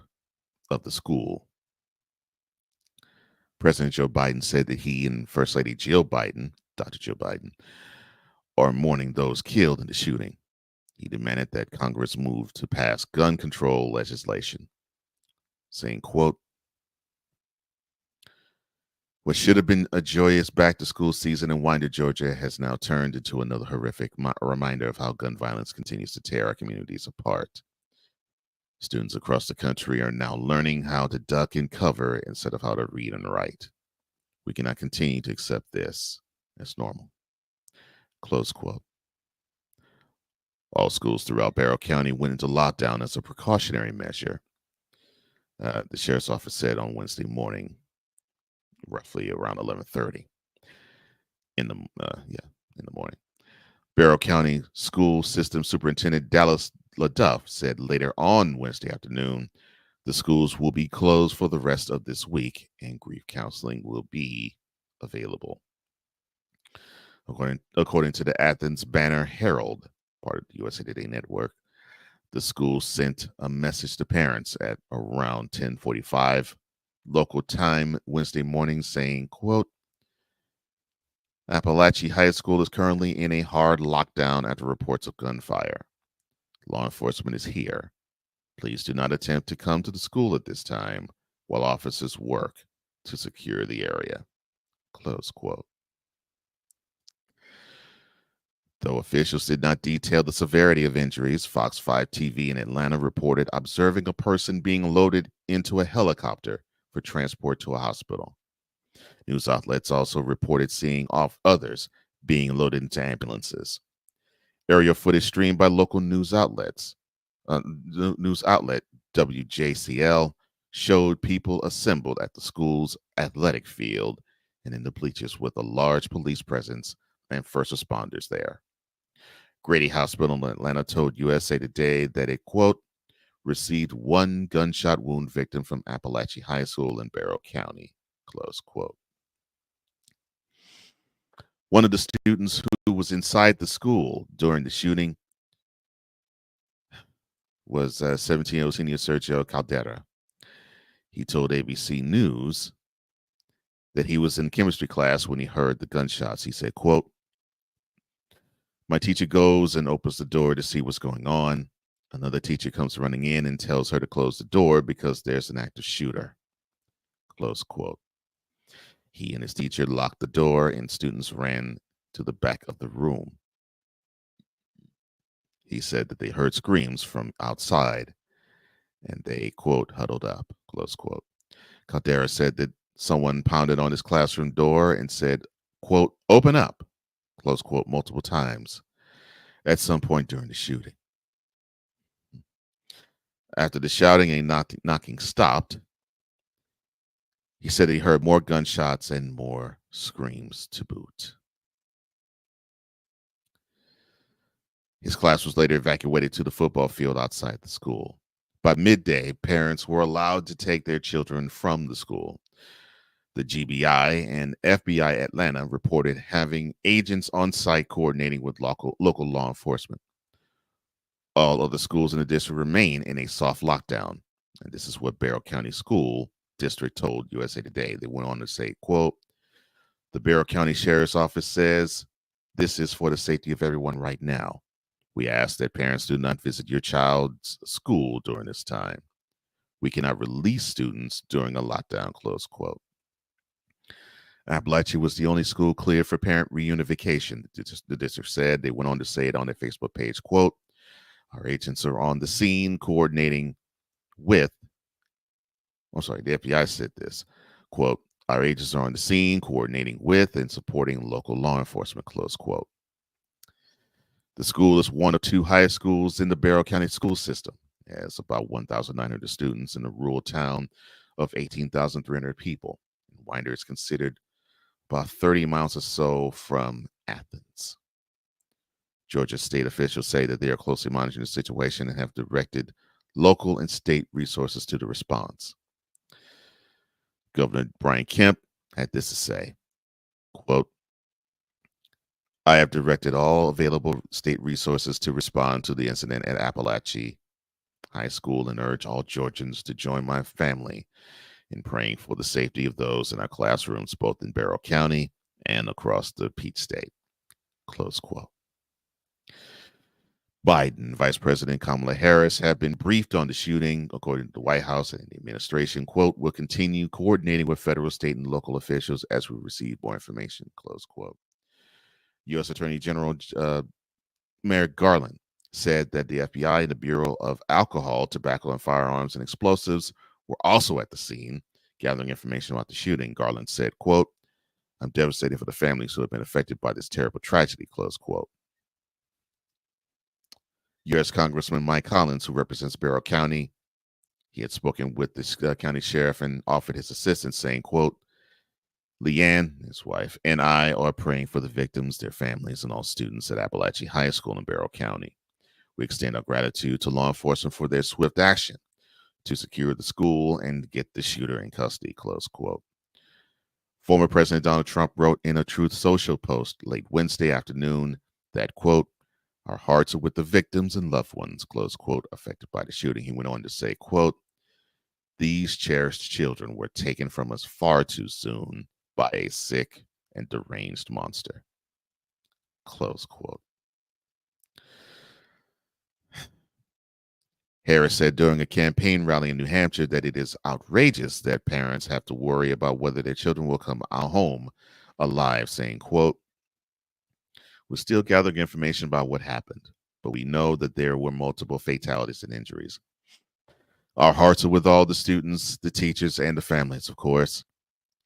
of the school. President Joe Biden said that he and First Lady Jill Biden, Dr. Jill Biden, are mourning those killed in the shooting. He demanded that Congress move to pass gun control legislation, saying, quote, "What should have been a joyous back-to-school season in Winder, Georgia, has now turned into another horrific reminder of how gun violence continues to tear our communities apart. Students across the country are now learning how to duck and cover instead of how to read and write. We cannot continue to accept this as normal. Close quote. All schools throughout Barrow County went into lockdown as a precautionary measure. The sheriff's office said on Wednesday morning, roughly around 11:30 in the morning. Barrow County School System Superintendent Dallas LaDuff said later on Wednesday afternoon, the schools will be closed for the rest of this week and grief counseling will be available. According to the Athens Banner Herald, part of the USA Today network, the school sent a message to parents at around 10:45 local time Wednesday morning saying, quote, Appalachia High School is currently in a hard lockdown after reports of gunfire. Law enforcement is here. Please do not attempt to come to the school at this time while officers work to secure the area. Close quote. Though officials did not detail the severity of injuries, Fox 5 TV in Atlanta reported observing a person being loaded into a helicopter for transport to a hospital. News outlets also reported seeing others being loaded into ambulances. Aerial footage streamed by local news outlet WJCL showed people assembled at the school's athletic field and in the bleachers with a large police presence and first responders there. Grady Hospital in Atlanta told USA Today that it, quote, received one gunshot wound victim from Appalachia High School in Barrow County, close quote. One of the students who was inside the school during the shooting was 17-year-old senior Sergio Caldera. He told ABC News that he was in chemistry class when he heard the gunshots. He said, quote, my teacher goes and opens the door to see what's going on. Another teacher comes running in and tells her to close the door because there's an active shooter. Close quote. He and his teacher locked the door and students ran to the back of the room. He said that they heard screams from outside and they, quote, huddled up, close quote. Caldera said that someone pounded on his classroom door and said, quote, open up, close quote, multiple times at some point during the shooting. After the shouting and knocking stopped, he said he heard more gunshots and more screams to boot. His class was later evacuated to the football field outside the school. By midday, parents were allowed to take their children from the school. The GBI and FBI Atlanta reported having agents on site coordinating with local law enforcement. All other schools in the district remain in a soft lockdown. And this is what Barrow County School District told USA Today. They went on to say, quote, the Barrow County Sheriff's Office says, this is for the safety of everyone right now. We ask that parents do not visit your child's school during this time. We cannot release students during a lockdown, close quote. Appalachia was the only school cleared for parent reunification. The district said. They went on to say it on their Facebook page, quote, our agents are on the scene coordinating with, the FBI said this, quote, our agents are on the scene coordinating with and supporting local law enforcement, close quote. The school is one of two highest schools in the Barrow County school system. It has about 1,900 students in a rural town of 18,300 people. Winder is considered about 30 miles or so from Athens. Georgia state officials say that they are closely monitoring the situation and have directed local and state resources to the response. Governor Brian Kemp had this to say, quote, I have directed all available state resources to respond to the incident at Appalachia High School and urge all Georgians to join my family in praying for the safety of those in our classrooms, both in Barrow County and across the Peach State, close quote. Biden and Vice President Kamala Harris have been briefed on the shooting. According to the White House and the administration, quote, will continue coordinating with federal, state, and local officials as we receive more information, close quote. U.S. Attorney General Merrick Garland said that the FBI and the Bureau of Alcohol, Tobacco, and Firearms and Explosives were also at the scene, gathering information about the shooting. Garland said, quote, "I'm devastated for the families who have been affected by this terrible tragedy," close quote. U.S. Congressman Mike Collins, who represents Barrow County, he had spoken with the county sheriff and offered his assistance, saying, quote, "Leanne, his wife, and I are praying for the victims, their families, and all students at Appalachian High School in Barrow County. We extend our gratitude to law enforcement for their swift action to secure the school and get the shooter in custody," close quote. Former President Donald Trump wrote in a Truth Social post late Wednesday afternoon that, quote, "Our hearts are with the victims and loved ones," close quote, affected by the shooting. He went on to say, quote, "These cherished children were taken from us far too soon by a sick and deranged monster," close quote. Harris said during a campaign rally in New Hampshire that it is outrageous that parents have to worry about whether their children will come out home alive, saying, quote, "We're still gathering information about what happened, but we know that there were multiple fatalities and injuries. Our hearts are with all the students, the teachers, and the families, of course.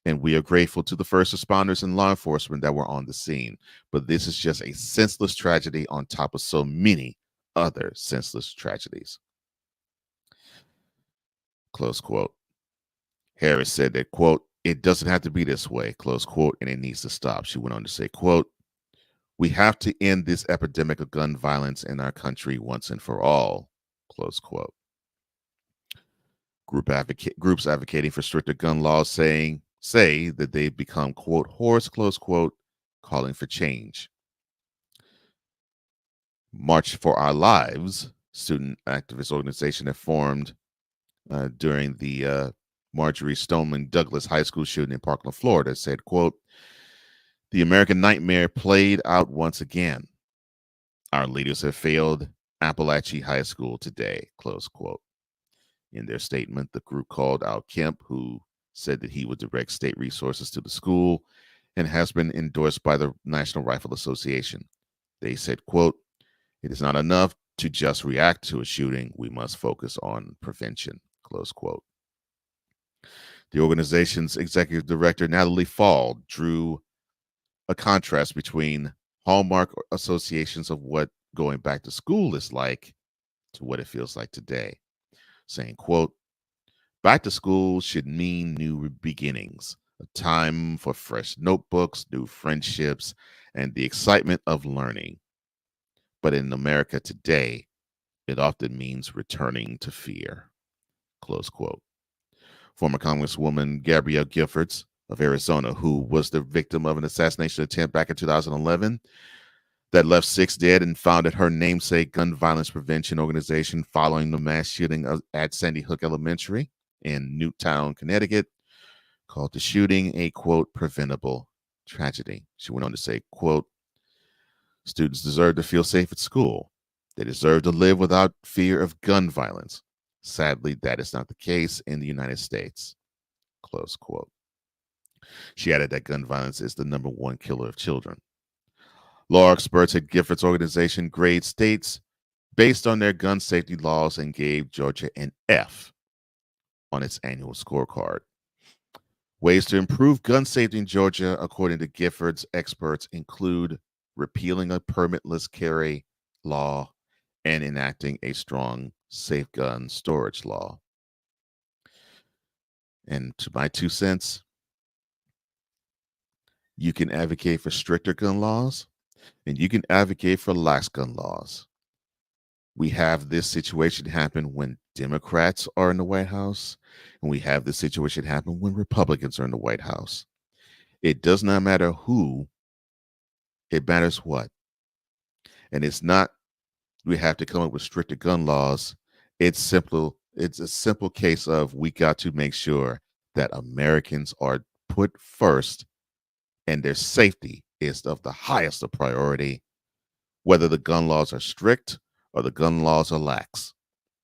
And we are grateful to the first responders and law enforcement that were on the scene. But this is just a senseless tragedy on top of so many other senseless tragedies," close quote. Harris said that, quote, "It doesn't have to be this way," close quote, "and it needs to stop." She went on to say, quote, "We have to end this epidemic of gun violence in our country once and for all," close quote. Groups advocating for stricter gun laws say that they've become, quote, "hoarse," close quote, calling for change. March for Our Lives, student activist organization that formed during the Marjorie Stoneman Douglas High School shooting in Parkland, Florida, said, quote, "The American nightmare played out once again. Our leaders have failed Appalachian High School today," close quote. In their statement, the group called out Kemp, who said that he would direct state resources to the school and has been endorsed by the National Rifle Association. They said, quote, "It is not enough to just react to a shooting. We must focus on prevention," close quote. The organization's executive director, Natalie Fall, drew a contrast between hallmark associations of what going back to school is like to what it feels like today, saying, quote, "Back to school should mean new beginnings, a time for fresh notebooks, new friendships, and the excitement of learning. But in America today, it often means returning to fear," close quote. Former Congresswoman Gabrielle Giffords of Arizona, who was the victim of an assassination attempt back in 2011 that left 6 dead, and founded her namesake gun violence prevention organization following the mass shooting at Sandy Hook Elementary in Newtown, Connecticut, called the shooting a, quote, "preventable tragedy." She went on to say, quote, "Students deserve to feel safe at school. They deserve to live without fear of gun violence. Sadly, that is not the case in the United States," close quote. She added that gun violence is the #1 killer of children. Law experts at Giffords' organization grade states based on their gun safety laws and gave Georgia an F on its annual scorecard. Ways to improve gun safety in Georgia, according to Giffords experts, include repealing a permitless carry law and enacting a strong safe gun storage law. And to my 2 cents, you can advocate for stricter gun laws and you can advocate for lax gun laws. We have this situation happen when Democrats are in the White House, and we have this situation happen when Republicans are in the White House. It does not matter who, it matters what. And it's not we have to come up with stricter gun laws. It's a simple case of we got to make sure that Americans are put first and their safety is of the highest of priority, whether the gun laws are strict or the gun laws are lax.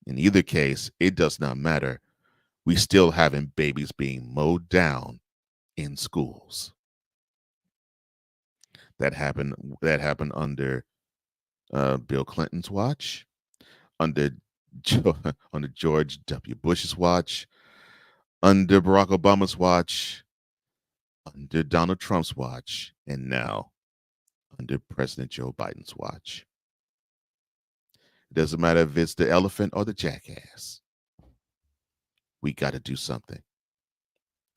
In either case, it does not matter. We still having babies being mowed down in schools. That happened under Bill Clinton's watch, under under George W. Bush's watch, under Barack Obama's watch, under Donald Trump's watch, and now under President Joe Biden's watch. It doesn't matter if it's the elephant or the jackass. We got to do something.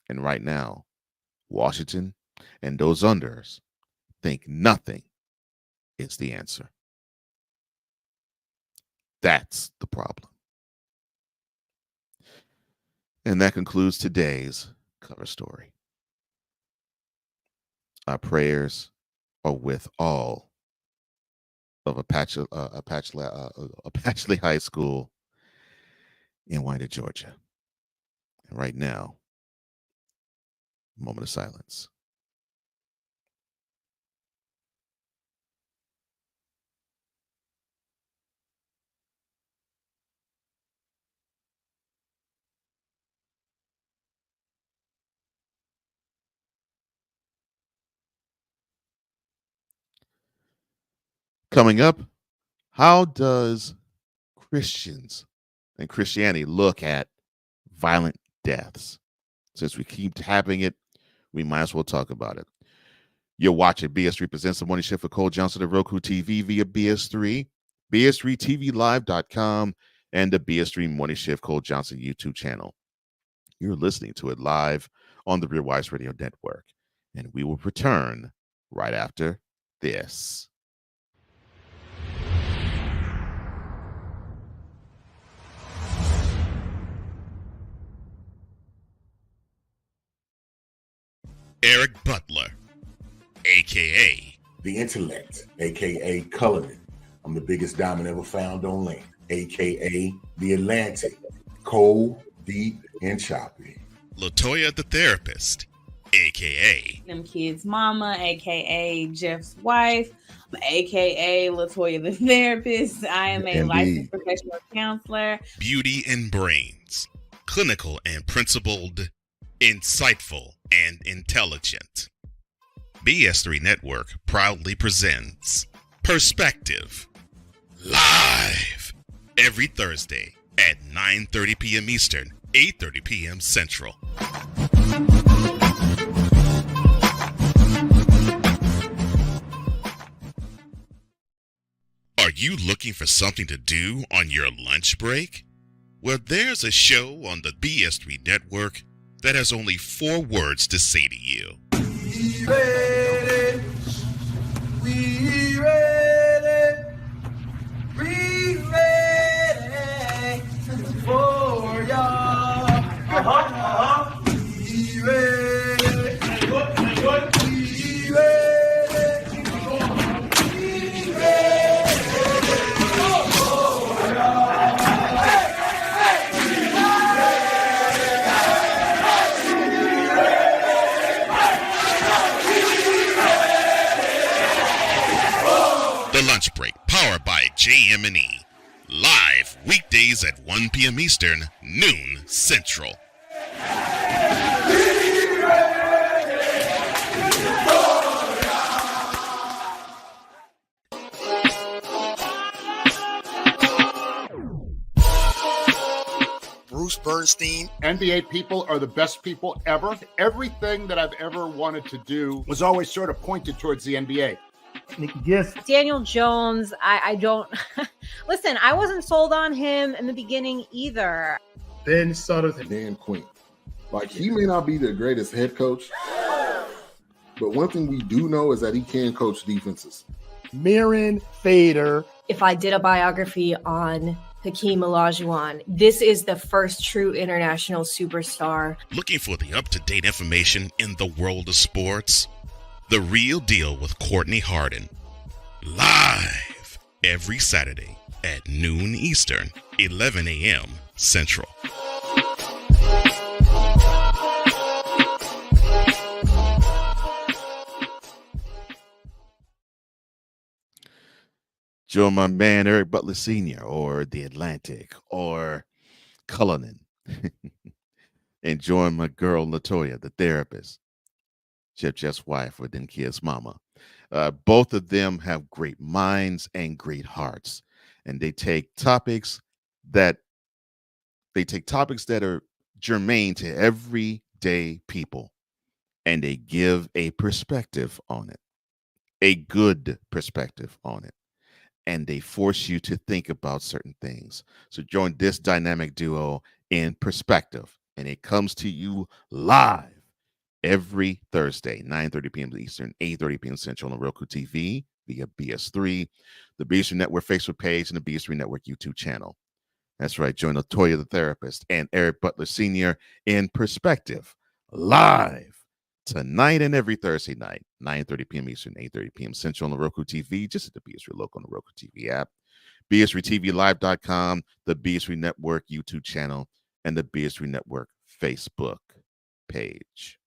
And right now, Washington and those unders think nothing is the answer. That's the problem. And that concludes today's cover story. Our prayers are with all of Apache High School in Winder, Georgia. And right now, moment of silence. Coming up, how does Christians and Christianity look at violent deaths? Since we keep tapping it, we might as well talk about it. You're watching BS3 Presents the Morning Shift with Cole Johnson of Roku TV via BS3, BS3TVLive.com, and the BS3 Morning Shift Cole Johnson YouTube channel. You're listening to it live on the Real Wise Radio Network. And we will return right after this. Eric Butler, a.k.a. The Intellect, a.k.a. Cullinan. I'm the biggest diamond ever found on land, a.k.a. The Atlantic. Cold, deep, and choppy. Latoya the Therapist, a.k.a. Them kids' mama, a.k.a. Jeff's wife, a.k.a. Latoya the Therapist. I am a licensed professional counselor. Beauty and Brains, clinical and principled, insightful and intelligent. BS3 Network proudly presents Perspective, live every Thursday at 9:30 p.m. Eastern, 8:30 p.m. Central. Are you looking for something to do on your lunch break? Well, there's a show on the BS3 Network that has only 4 words to say to you. We ready, we ready, we ready for y'all. We ready, we ready, we ready for y'all. The Lunch Break, powered by JM&E. Live weekdays at 1 p.m. Eastern, noon Central. Bruce Bernstein. NBA people are the best people ever. Everything that I've ever wanted to do was always sort of pointed towards the NBA. Yes. Daniel Jones, I don't listen, I wasn't sold on him in the beginning either. Ben Sutter, Dan Quinn. Like, he may not be the greatest head coach, but one thing we do know is that he can coach defenses. Mirren Fader. If I did a biography on Hakeem Olajuwon, this is the first true international superstar. Looking for the up-to-date information in the world of sports? The Real Deal with Courtney Harden. Live every Saturday at noon Eastern, 11 a.m. Central. Join my man Eric Butler Sr. or The Atlantic or Cullinan. And join my girl Latoya, the therapist. Jeff's wife or them kids' mama. Both of them have great minds and great hearts, and they take topics that are germane to everyday people, and they give a perspective on it, a good perspective on it, and they force you to think about certain things. So join this dynamic duo in Perspective, and it comes to you live every Thursday, 9:30 p.m. Eastern, 8:30 p.m. Central on Roku TV via BS3, the BS3 Network Facebook page, and the BS3 Network YouTube channel. That's right. Join Latoya the therapist and Eric Butler Sr. in Perspective live tonight and every Thursday night, 9:30 p.m. Eastern, 8:30 p.m. Central on the Roku TV, just at the BS3 local on the Roku TV app, BS3TVLive.com, the BS3 Network YouTube channel, and the BS3 Network Facebook page.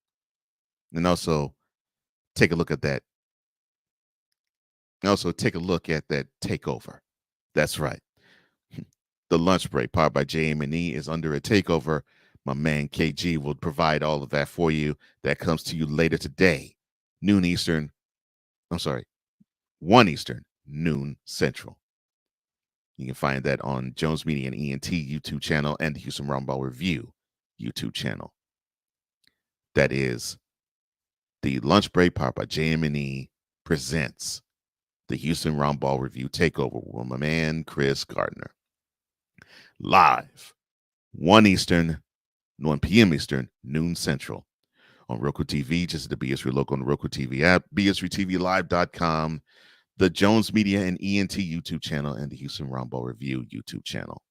And also take a look at that. Takeover. That's right. The lunch break powered by JM&E is under a takeover. My man KG will provide all of that for you. That comes to you later today, noon Eastern. I'm sorry, 1 Eastern, noon Central. You can find that on Jones Media and ENT YouTube channel and the Houston Roundball Review YouTube channel. That is the lunch break powered by JM&E presents the Houston Roundball Review Takeover with my man Chris Gardner. Live, 1 Eastern, 1 p.m. Eastern, noon Central. On Roku TV, just at the BS3 local on the Roku TV app, BS3TVLive.com, the Jones Media and ENT YouTube channel, and the Houston Roundball Review YouTube channel.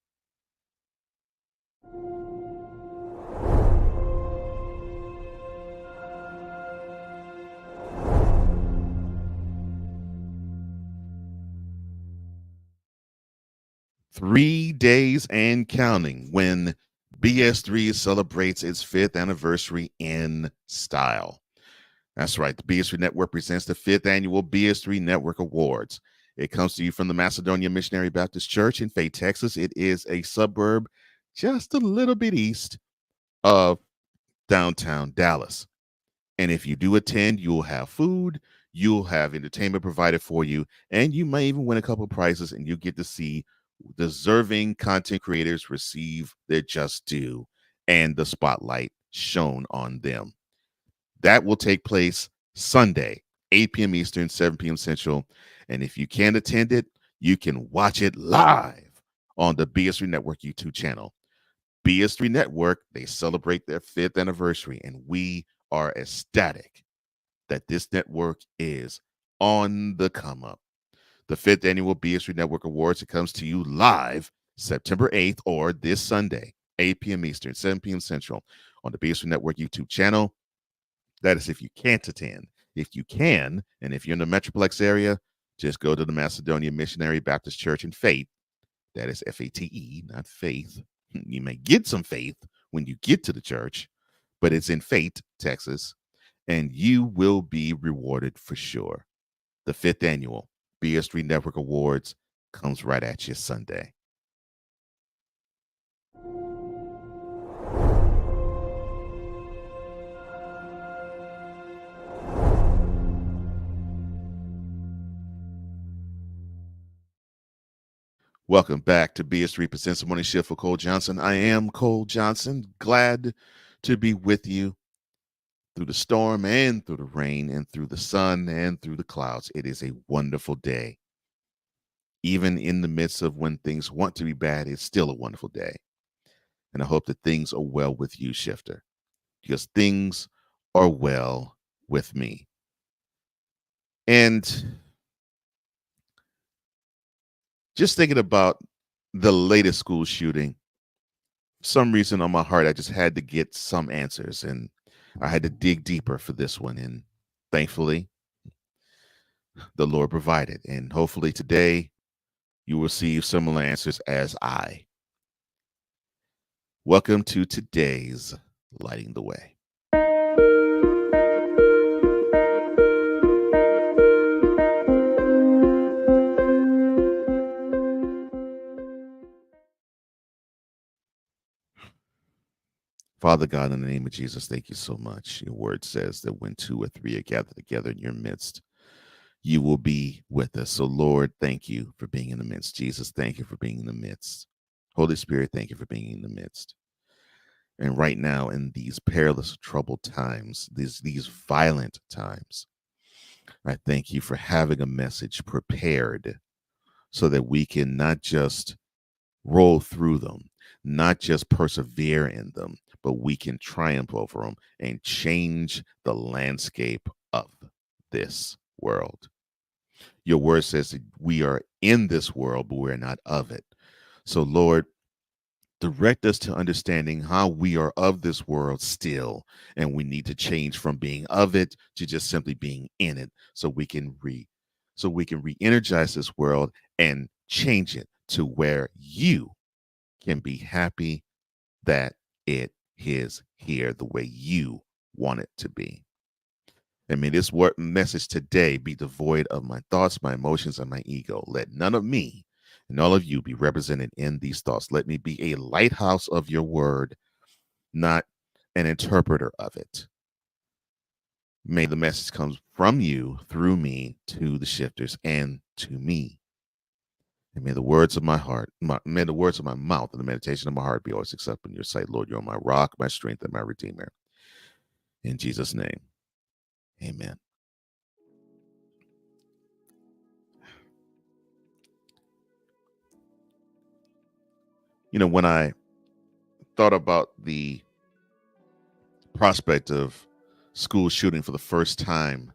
Three days and counting when BS3 celebrates its 5th anniversary in style. That's right. The BS3 Network presents the 5th annual BS3 Network Awards. It comes to you from the Macedonia Missionary Baptist Church in Fay, Texas. It is a suburb just a little bit east of downtown Dallas. And if you do attend, you'll have food, you'll have entertainment provided for you, and you may even win a couple of prizes, and you get to see deserving content creators receive their just due and the spotlight shown on them. That will take place Sunday, 8 p.m. Eastern, 7 p.m. Central. And if you can't attend it, you can watch it live on the BS3 Network YouTube channel. BS3 Network, they celebrate their 5th anniversary, and we are ecstatic that this network is on the come up. The 5th annual BS3 Network Awards, it comes to you live September 8th or this Sunday, 8 p.m. Eastern, 7 p.m. Central on the BS3 Network YouTube channel. That is if you can't attend. If you can, and if you're in the Metroplex area, just go to the Macedonia Missionary Baptist Church in Faith. That is F-A-T-E, not faith. You may get some faith when you get to the church, but it's in Faith, Texas, and you will be rewarded for sure. The 5th annual BS3 Network Awards comes right at you Sunday. Welcome back to BS3 Presents the Morning Shift for Cole Johnson. I am Cole Johnson, glad to be with you through the storm and through the rain and through the sun and through the clouds. It is a wonderful day. Even in the midst of when things want to be bad, it's still a wonderful day. And I hope that things are well with you, Shifter, because things are well with me. And just thinking about the latest school shooting, for some reason on my heart, I just had to get some answers, and I had to dig deeper for this one. And thankfully, the Lord provided. And hopefully today, you will receive similar answers as I. Welcome to today's Lighting the Way. Father God, in the name of Jesus, thank you so much. Your word says that when 2 or 3 are gathered together in your midst, you will be with us. So, Lord, thank you for being in the midst. Jesus, thank you for being in the midst. Holy Spirit, thank you for being in the midst. And right now, in these perilous, troubled times, these violent times, I thank you for having a message prepared so that we can not just roll through them, not just persevere in them, but we can triumph over them and change the landscape of this world. Your word says that we are in this world, but we're not of it. So, Lord, direct us to understanding how we are of this world still, and we need to change from being of it to just simply being in it, so we can re-energize this world and change it to where you can be happy that it is here the way you want it to be. And may this word message today be devoid of my thoughts, my emotions, and my ego. Let none of me and all of you be represented in these thoughts. Let me be a lighthouse of your word, not an interpreter of it. May the message come from you through me to the shifters and to me. And may the words of my heart, may the words of my mouth and the meditation of my heart be always acceptable in your sight. Lord, you're my rock, my strength, and my redeemer. In Jesus' name, amen. You know, when I thought about the prospect of school shooting for the first time,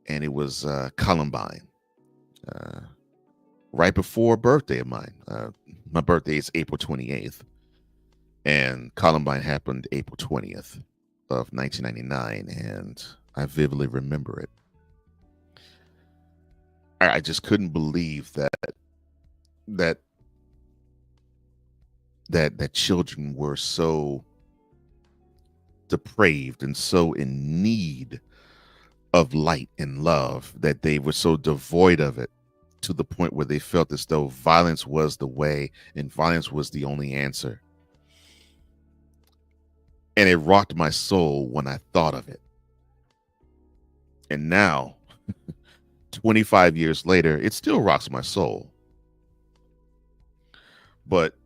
and it was Columbine, right before a birthday of mine. My birthday is April 28th, and Columbine happened April 20th of 1999, and I vividly remember it. I just couldn't believe that children were so depraved and so in need of light and love, that they were so devoid of it, to the point where they felt as though violence was the way and violence was the only answer. And it rocked my soul when I thought of it. And now, 25 years later, it still rocks my soul. But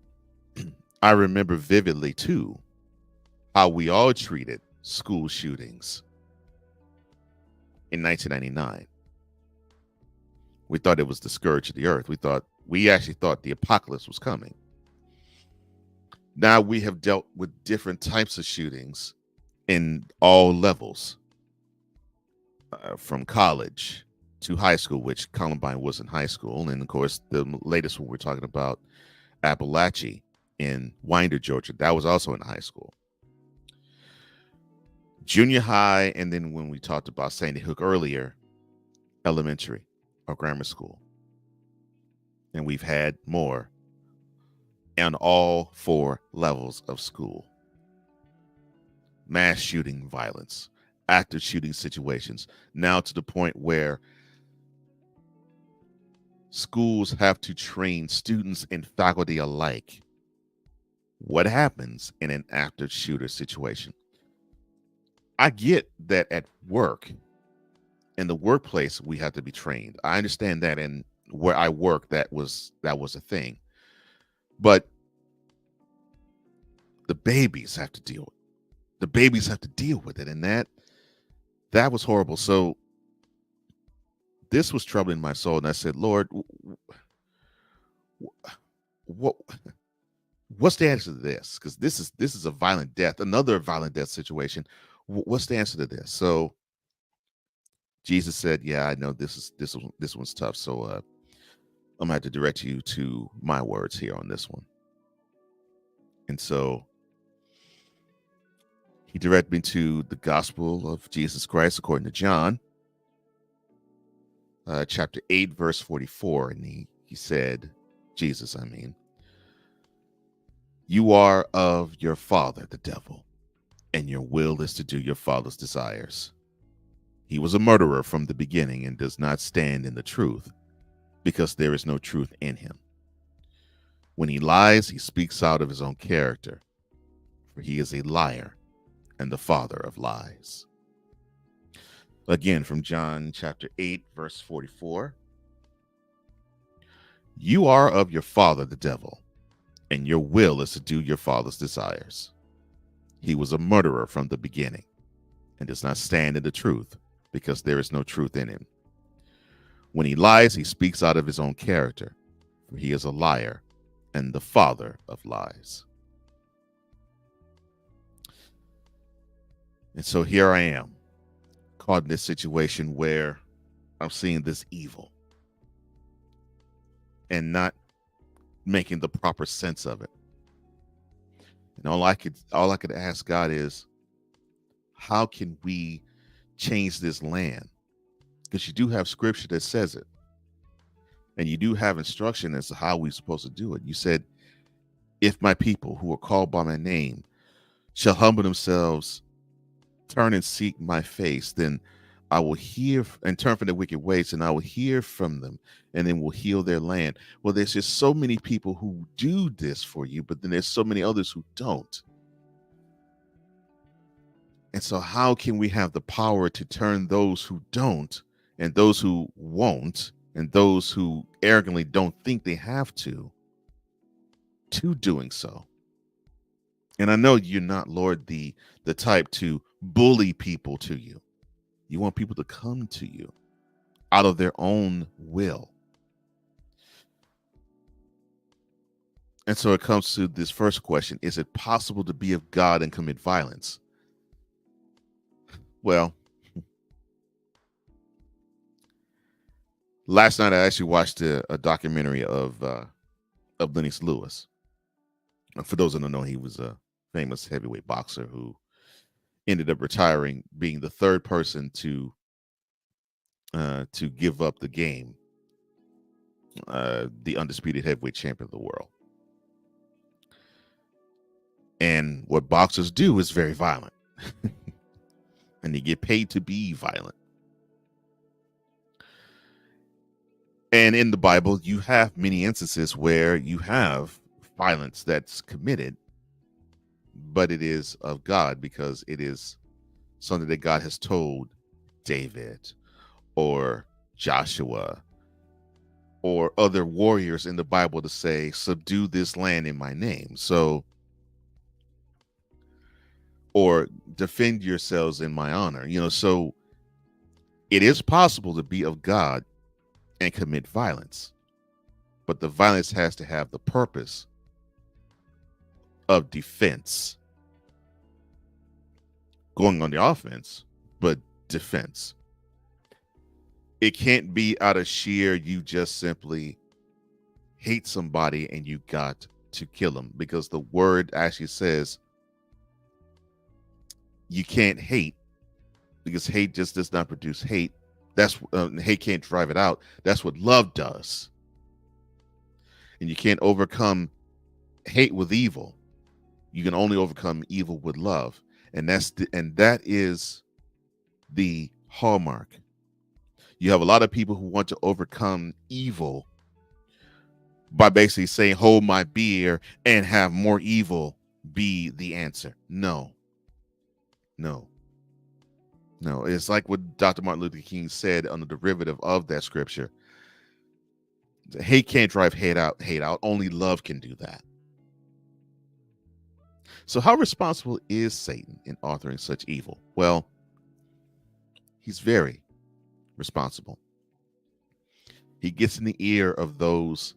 I remember vividly, too, how we all treated school shootings in 1999. We thought it was the scourge of the earth. We actually thought the apocalypse was coming. Now we have dealt with different types of shootings in all levels, from college to high school, which Columbine was in high school. And of course, the latest one we're talking about, Appalachia in Winder, Georgia, that was also in high school. Junior high, and then when we talked about Sandy Hook earlier, elementary or grammar school. And we've had more on all 4 levels of school. Mass shooting violence, active shooting situations, now to the point where schools have to train students and faculty alike what happens in an active shooter situation. I get that at work, in the workplace, we have to be trained. I understand that, and where I work, that was a thing. But the babies have to deal with it. The babies have to deal with it, and that was horrible. So this was troubling my soul, and I said, Lord, what's the answer to this? Because this is a violent death, another violent death situation. What's the answer to this? So Jesus said, yeah, I know this one's tough. So I'm gonna have to direct you to my words here on this one. And so he directed me to the gospel of Jesus Christ according to John, chapter 8, verse 44. And he said, Jesus, I mean, you are of your father, the devil, and your will is to do your father's desires. He was a murderer from the beginning and does not stand in the truth, because there is no truth in him. When he lies, he speaks out of his own character, for he is a liar and the father of lies. Again, from John chapter 8, verse 44. You are of your father, the devil, and your will is to do your father's desires. He was a murderer from the beginning and does not stand in the truth because there is no truth in him. When he lies, he speaks out of his own character, for he is a liar and the father of lies. And so here I am, caught in this situation where I'm seeing this evil and not making the proper sense of it. And all I could ask God is, how can we change this land? Because you do have scripture that says it. And you do have instruction as to how we're supposed to do it. You said, if my people who are called by my name shall humble themselves, turn and seek my face, then I will hear and turn from their wicked ways, and I will hear from them, and then will heal their land. Well, there's just so many people who do this for you, but then there's so many others who don't. And so how can we have the power to turn those who don't, and those who won't, and those who arrogantly don't think they have to doing so? And I know you're not, Lord, the type to bully people to you. You want people to come to you out of their own will. And so it comes to this first question: is it possible to be of God and commit violence? Well, last night I actually watched a documentary of Lennox Lewis. For those that don't know, he was a famous heavyweight boxer who ended up retiring, being the third person to give up the game, the undisputed heavyweight champion of the world. And what boxers do is very violent. And they get paid to be violent. And in the Bible, you have many instances where you have violence that's committed, but it is of God, because it is something that God has told David or Joshua or other warriors in the Bible to say, subdue this land in my name. So, or defend yourselves in my honor. So it is possible to be of God and commit violence, but the violence has to have the purpose of defense, going on the offense, but defense. It can't be out of sheer, you just simply hate somebody and you got to kill them, because the word actually says you can't hate, because hate just does not produce hate. That's hate can't drive it out. That's what love does. And you can't overcome hate with evil. You can only overcome evil with love. And that is the hallmark. You have a lot of people who want to overcome evil by basically saying, hold my beer, and have more evil be the answer. No. It's like what Dr. Martin Luther King said on the derivative of that scripture. Hate can't drive hate out. Only love can do that. So how responsible is Satan in authoring such evil? Well, he's very responsible. He gets in the ear of those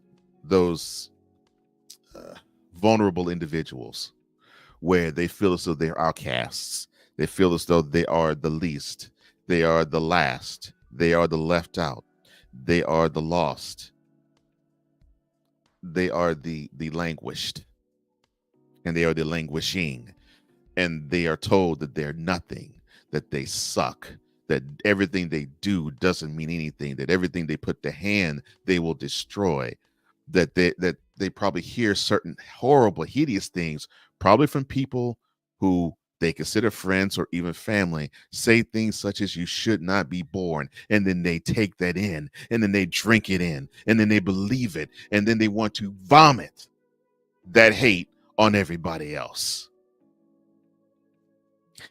vulnerable individuals where they feel as though they're outcasts. They feel as though they are the least. They are the last. They are the left out. They are the lost. They are the languished. And they are the languishing. And they are told that they're nothing, that they suck, that everything they do doesn't mean anything, that everything they put to hand, they will destroy, that they probably hear certain horrible, hideous things, probably from people who they consider friends or even family, say things such as, you should not be born. And then they take that in, and then they drink it in, and then they believe it, and then they want to vomit that hate on everybody else.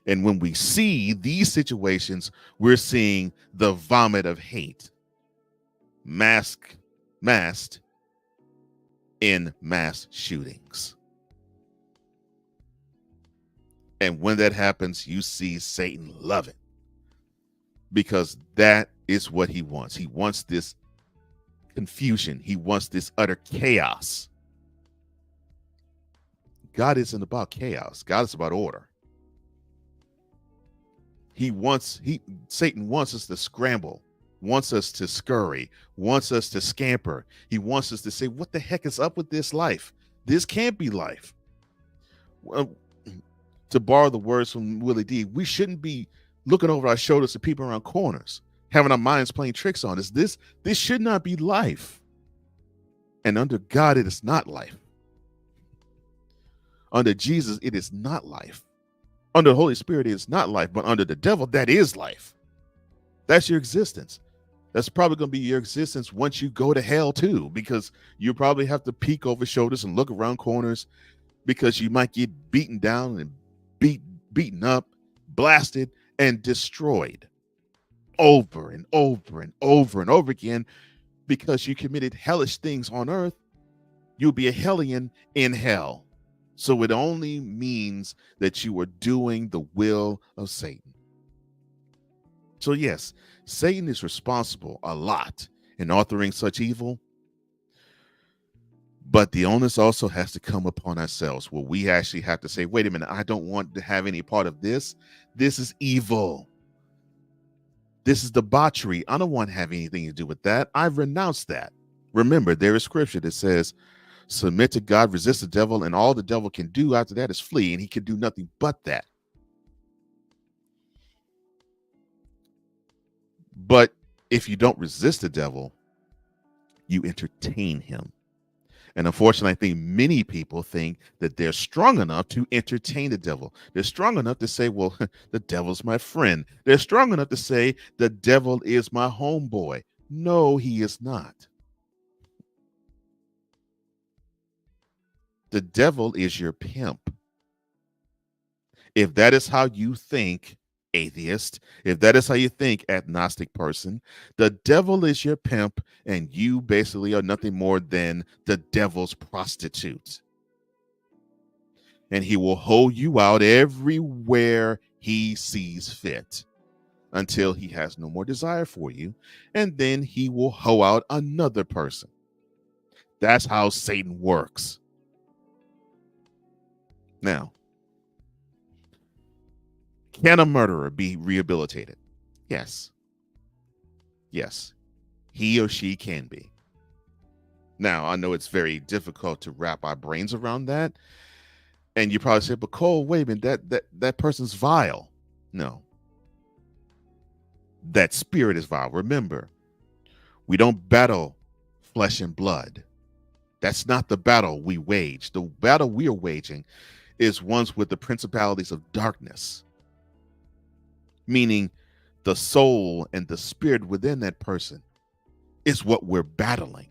And when we see these situations, we're seeing the vomit of hate masked in mass shootings. And when that happens, you see Satan love it, because that is what he wants. He wants this confusion. He wants this utter chaos. God isn't about chaos. God is about order. Satan wants us to scramble, wants us to scurry, wants us to scamper. He wants us to say, what the heck is up with this life? This can't be life. Well, to borrow the words from Willie D, we shouldn't be looking over our shoulders at people around corners, having our minds playing tricks on us. This should not be life. And under God, it is not life. Under Jesus, it is not life. Under the Holy Spirit, it is not life. But under the devil, that is life. That's your existence. That's probably going to be your existence once you go to hell too, because you probably have to peek over shoulders and look around corners, because you might get beaten down and beaten up, blasted, and destroyed over and over and over and over again, because you committed hellish things on earth. You'll be a hellion in hell. So it only means that you are doing the will of Satan. So yes, Satan is responsible a lot in authoring such evil, but the onus also has to come upon ourselves, where we actually have to say, wait a minute, I don't want to have any part of this. This is evil. This is debauchery. I don't want to have anything to do with that. I've renounced that. Remember, there is scripture that says, submit to God, resist the devil, and all the devil can do after that is flee, and he can do nothing but that. But if you don't resist the devil, you entertain him. And unfortunately, I think many people think that they're strong enough to entertain the devil. They're strong enough to say, well, the devil's my friend. They're strong enough to say, the devil is my homeboy. No, he is not. The devil is your pimp. If that is how you think, atheist, if that is how you think, agnostic person, the devil is your pimp, and you basically are nothing more than the devil's prostitute. And he will hold you out everywhere he sees fit until he has no more desire for you, and then he will hoe out another person. That's how Satan works. Now, can a murderer be rehabilitated? Yes. Yes, he or she can be. Now, I know it's very difficult to wrap our brains around that. And you probably say, but Cole, wait a minute, that person's vile. No. That spirit is vile. Remember, we don't battle flesh and blood. That's not the battle we wage. The battle we are waging is ones with the principalities of darkness, meaning the soul and the spirit within that person is what we're battling,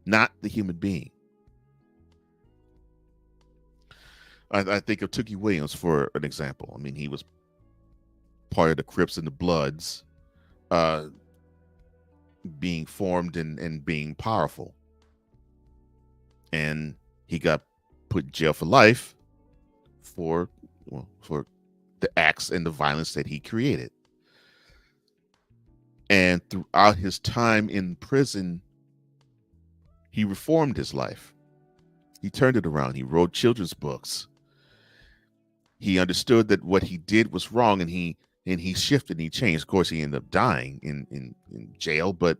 not the human being. I think of Tookie Williams for an example. I mean, he was part of the Crips and the Bloods, being formed and being powerful. And he got put in jail for life for the acts and the violence that he created. And throughout his time in prison, he reformed his life. He turned it around. He wrote children's books. He understood that what he did was wrong, and he shifted and he changed. Of course, he ended up dying in jail, but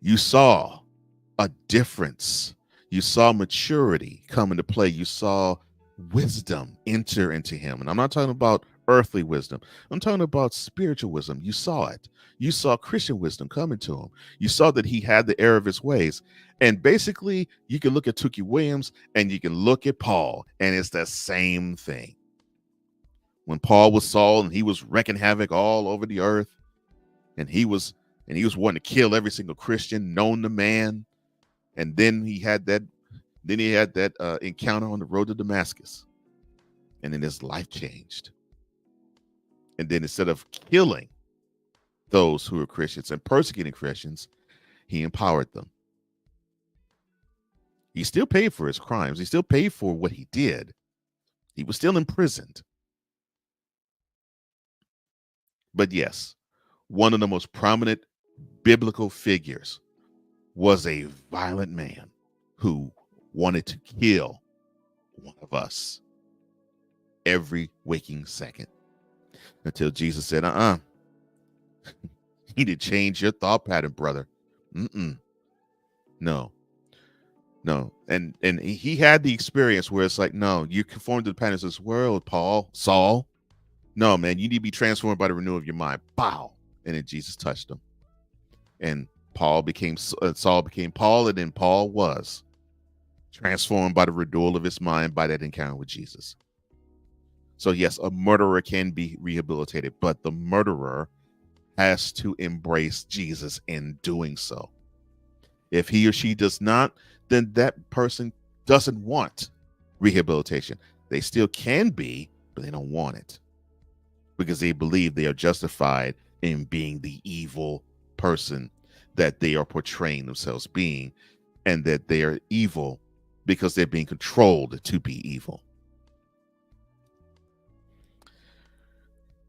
you saw a difference. You saw maturity come into play. You saw wisdom enter into him. And I'm not talking about earthly wisdom. I'm talking about spiritual wisdom. You saw it. You saw Christian wisdom come into him. You saw that he had the error of his ways. And basically, you can look at Tookie Williams and you can look at Paul, and it's the same thing. When Paul was Saul and he was wreaking havoc all over the earth, and he was wanting to kill every single Christian known to man. And then he had that encounter on the road to Damascus. And then his life changed. And then instead of killing those who were Christians and persecuting Christians, he empowered them. He still paid for his crimes. He still paid for what he did. He was still imprisoned. But yes, one of the most prominent biblical figures was a violent man who wanted to kill one of us every waking second, until Jesus said, you need to change your thought pattern, brother. No. And he had the experience where it's like, no, you conform to the patterns of this world, Saul. No, man, you need to be transformed by the renewal of your mind. Bow. And then Jesus touched him. And Saul became Paul, and then Paul was transformed by the renewal of his mind by that encounter with Jesus. So yes, a murderer can be rehabilitated, but the murderer has to embrace Jesus in doing so. If he or she does not, then that person doesn't want rehabilitation. They still can be, but they don't want it because they believe they are justified in being the evil person that they are portraying themselves being, and that they are evil because they're being controlled to be evil.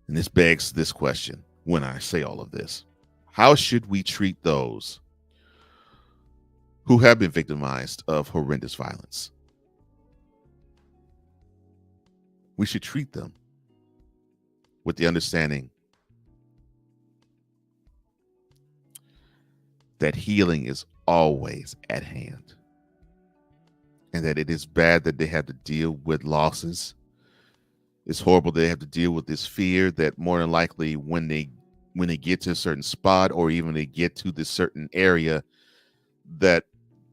And this begs this question when I say all of this: how should we treat those who have been victimized of horrendous violence? We should treat them with the understanding that healing is always at hand, and that it is bad that they have to deal with losses. It's horrible they have to deal with this fear that more than likely when they get to a certain spot, or even they get to this certain area, that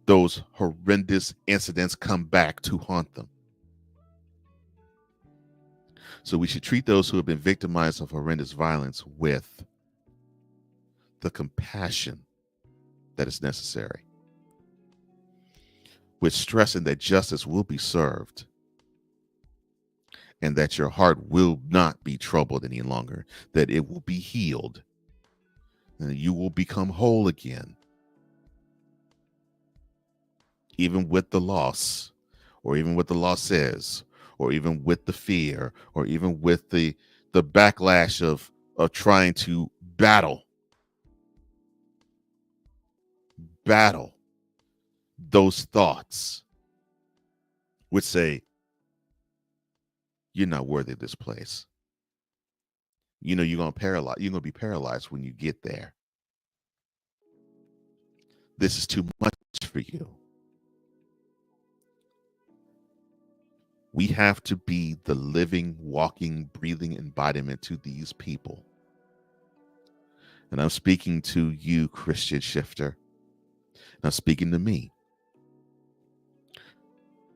those horrendous incidents come back to haunt them. So we should treat those who have been victimized of horrendous violence with the compassion that is necessary, with stressing that justice will be served, and that your heart will not be troubled any longer, that it will be healed, and that you will become whole again, even with the loss, or even with the losses, or even with the fear, or even with the backlash of trying to battle those thoughts, which say, you're not worthy of this place. You know, you're going to be paralyzed when you get there. This is too much for you. We have to be the living, walking, breathing embodiment to these people. And I'm speaking to you, Christian shifter. And I'm speaking to me.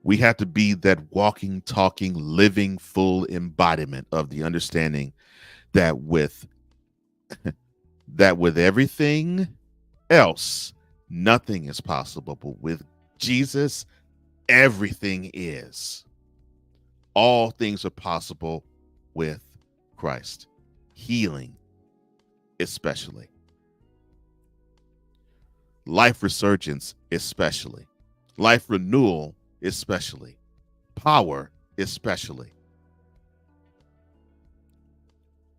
We have to be that walking, talking, living, full embodiment of the understanding that with everything else, nothing is possible. But with Jesus, everything is. All things are possible with Christ. Healing, especially. Life resurgence, especially. Life renewal, especially. Power, especially.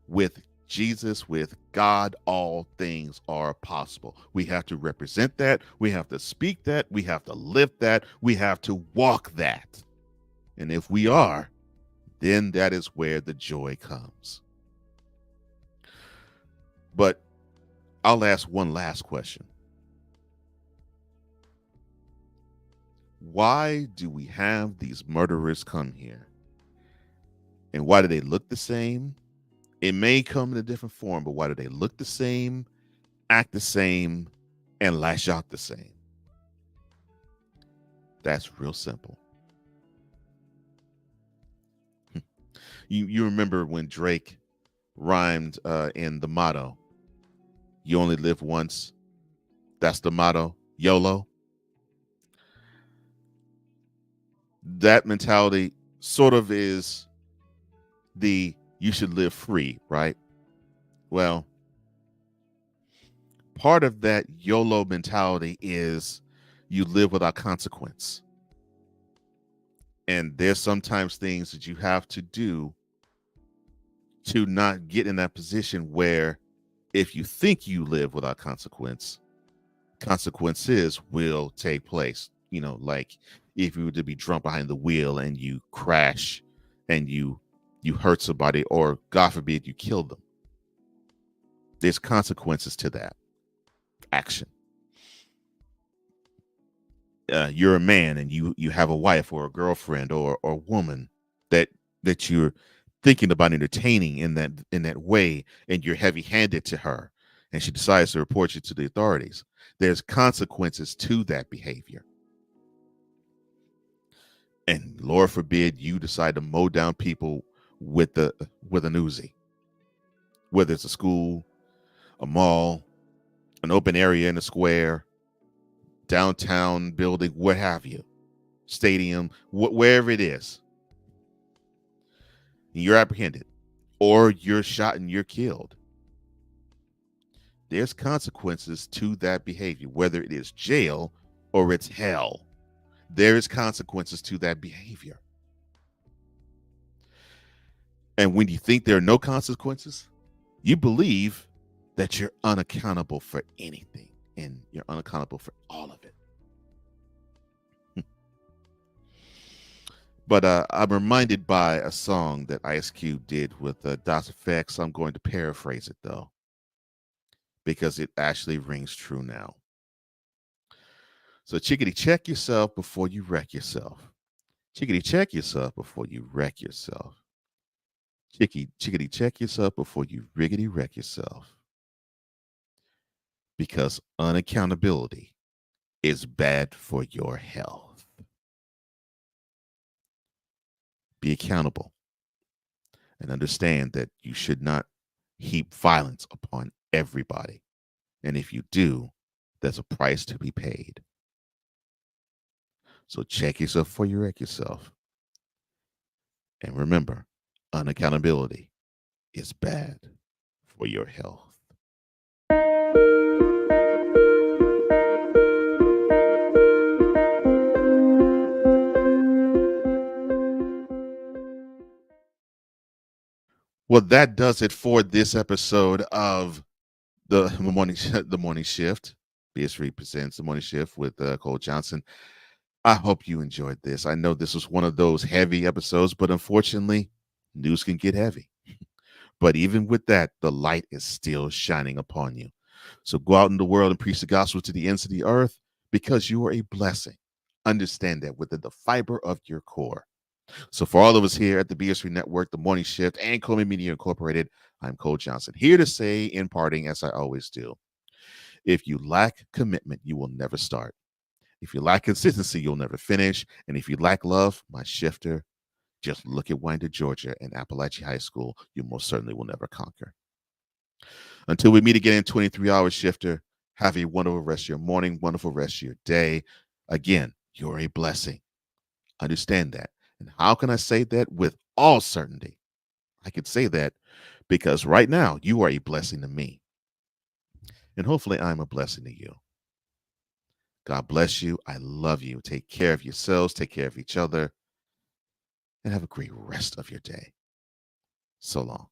With Jesus, with God, all things are possible. We have to represent that. We have to speak that. We have to live that. We have to walk that. And if we are, then that is where the joy comes. But I'll ask one last question. Why do we have these murderers come here? And why do they look the same? It may come in a different form, but why do they look the same, act the same, and lash out the same? That's real simple. You remember when Drake rhymed in the motto, you only live once. That's the motto, YOLO. That mentality sort of is you should live free, right? Well, part of that YOLO mentality is you live without consequence. And there's sometimes things that you have to do to not get in that position where if you think you live without consequences will take place. Like if you were to be drunk behind the wheel and you crash and you hurt somebody, or God forbid you kill them. There's consequences to that action. You're a man and you have a wife or a girlfriend or woman that you're thinking about entertaining in that way, and you're heavy-handed to her, and she decides to report you to the authorities. There's consequences to that behavior. And Lord forbid you decide to mow down people with an Uzi, whether it's a school, a mall, an open area in a square, downtown building, what have you, stadium, wherever it is. You're apprehended, or you're shot and you're killed. There's consequences to that behavior, whether it is jail or it's hell. There is consequences to that behavior. And when you think there are no consequences, you believe that you're unaccountable for anything, and you're unaccountable for all of it. But I'm reminded by a song that Ice Cube did with DOS Effects. I'm going to paraphrase it, though, because it actually rings true now. So, chickadee, check yourself before you wreck yourself. Chickadee, check yourself before you wreck yourself. Chickadee, check yourself before you riggedy wreck yourself. Because unaccountability is bad for your health. Be accountable and understand that you should not heap violence upon everybody. And if you do, there's a price to be paid. So check yourself before you wreck yourself. And remember, unaccountability is bad for your health. Well, that does it for this episode of the morning shift. BS3 presents the morning shift with Cole Johnson. I hope you enjoyed this. I know this was one of those heavy episodes, but unfortunately, news can get heavy. But even with that, the light is still shining upon you. So go out in the world and preach the gospel to the ends of the earth, because you are a blessing. Understand that within the fiber of your core. So for all of us here at the BS3 Network, the Morning Shift, and Coleman Media Incorporated, I'm Cole Johnson, here to say in parting, as I always do, if you lack commitment, you will never start. If you lack consistency, you'll never finish. And if you lack love, my shifter, just look at Winder, Georgia, and Appalachian High School. You most certainly will never conquer. Until we meet again in 23 hours, shifter, have a wonderful rest of your morning, wonderful rest of your day. Again, you're a blessing. Understand that. And how can I say that with all certainty? I can say that because right now you are a blessing to me. And hopefully I'm a blessing to you. God bless you. I love you. Take care of yourselves. Take care of each other. And have a great rest of your day. So long.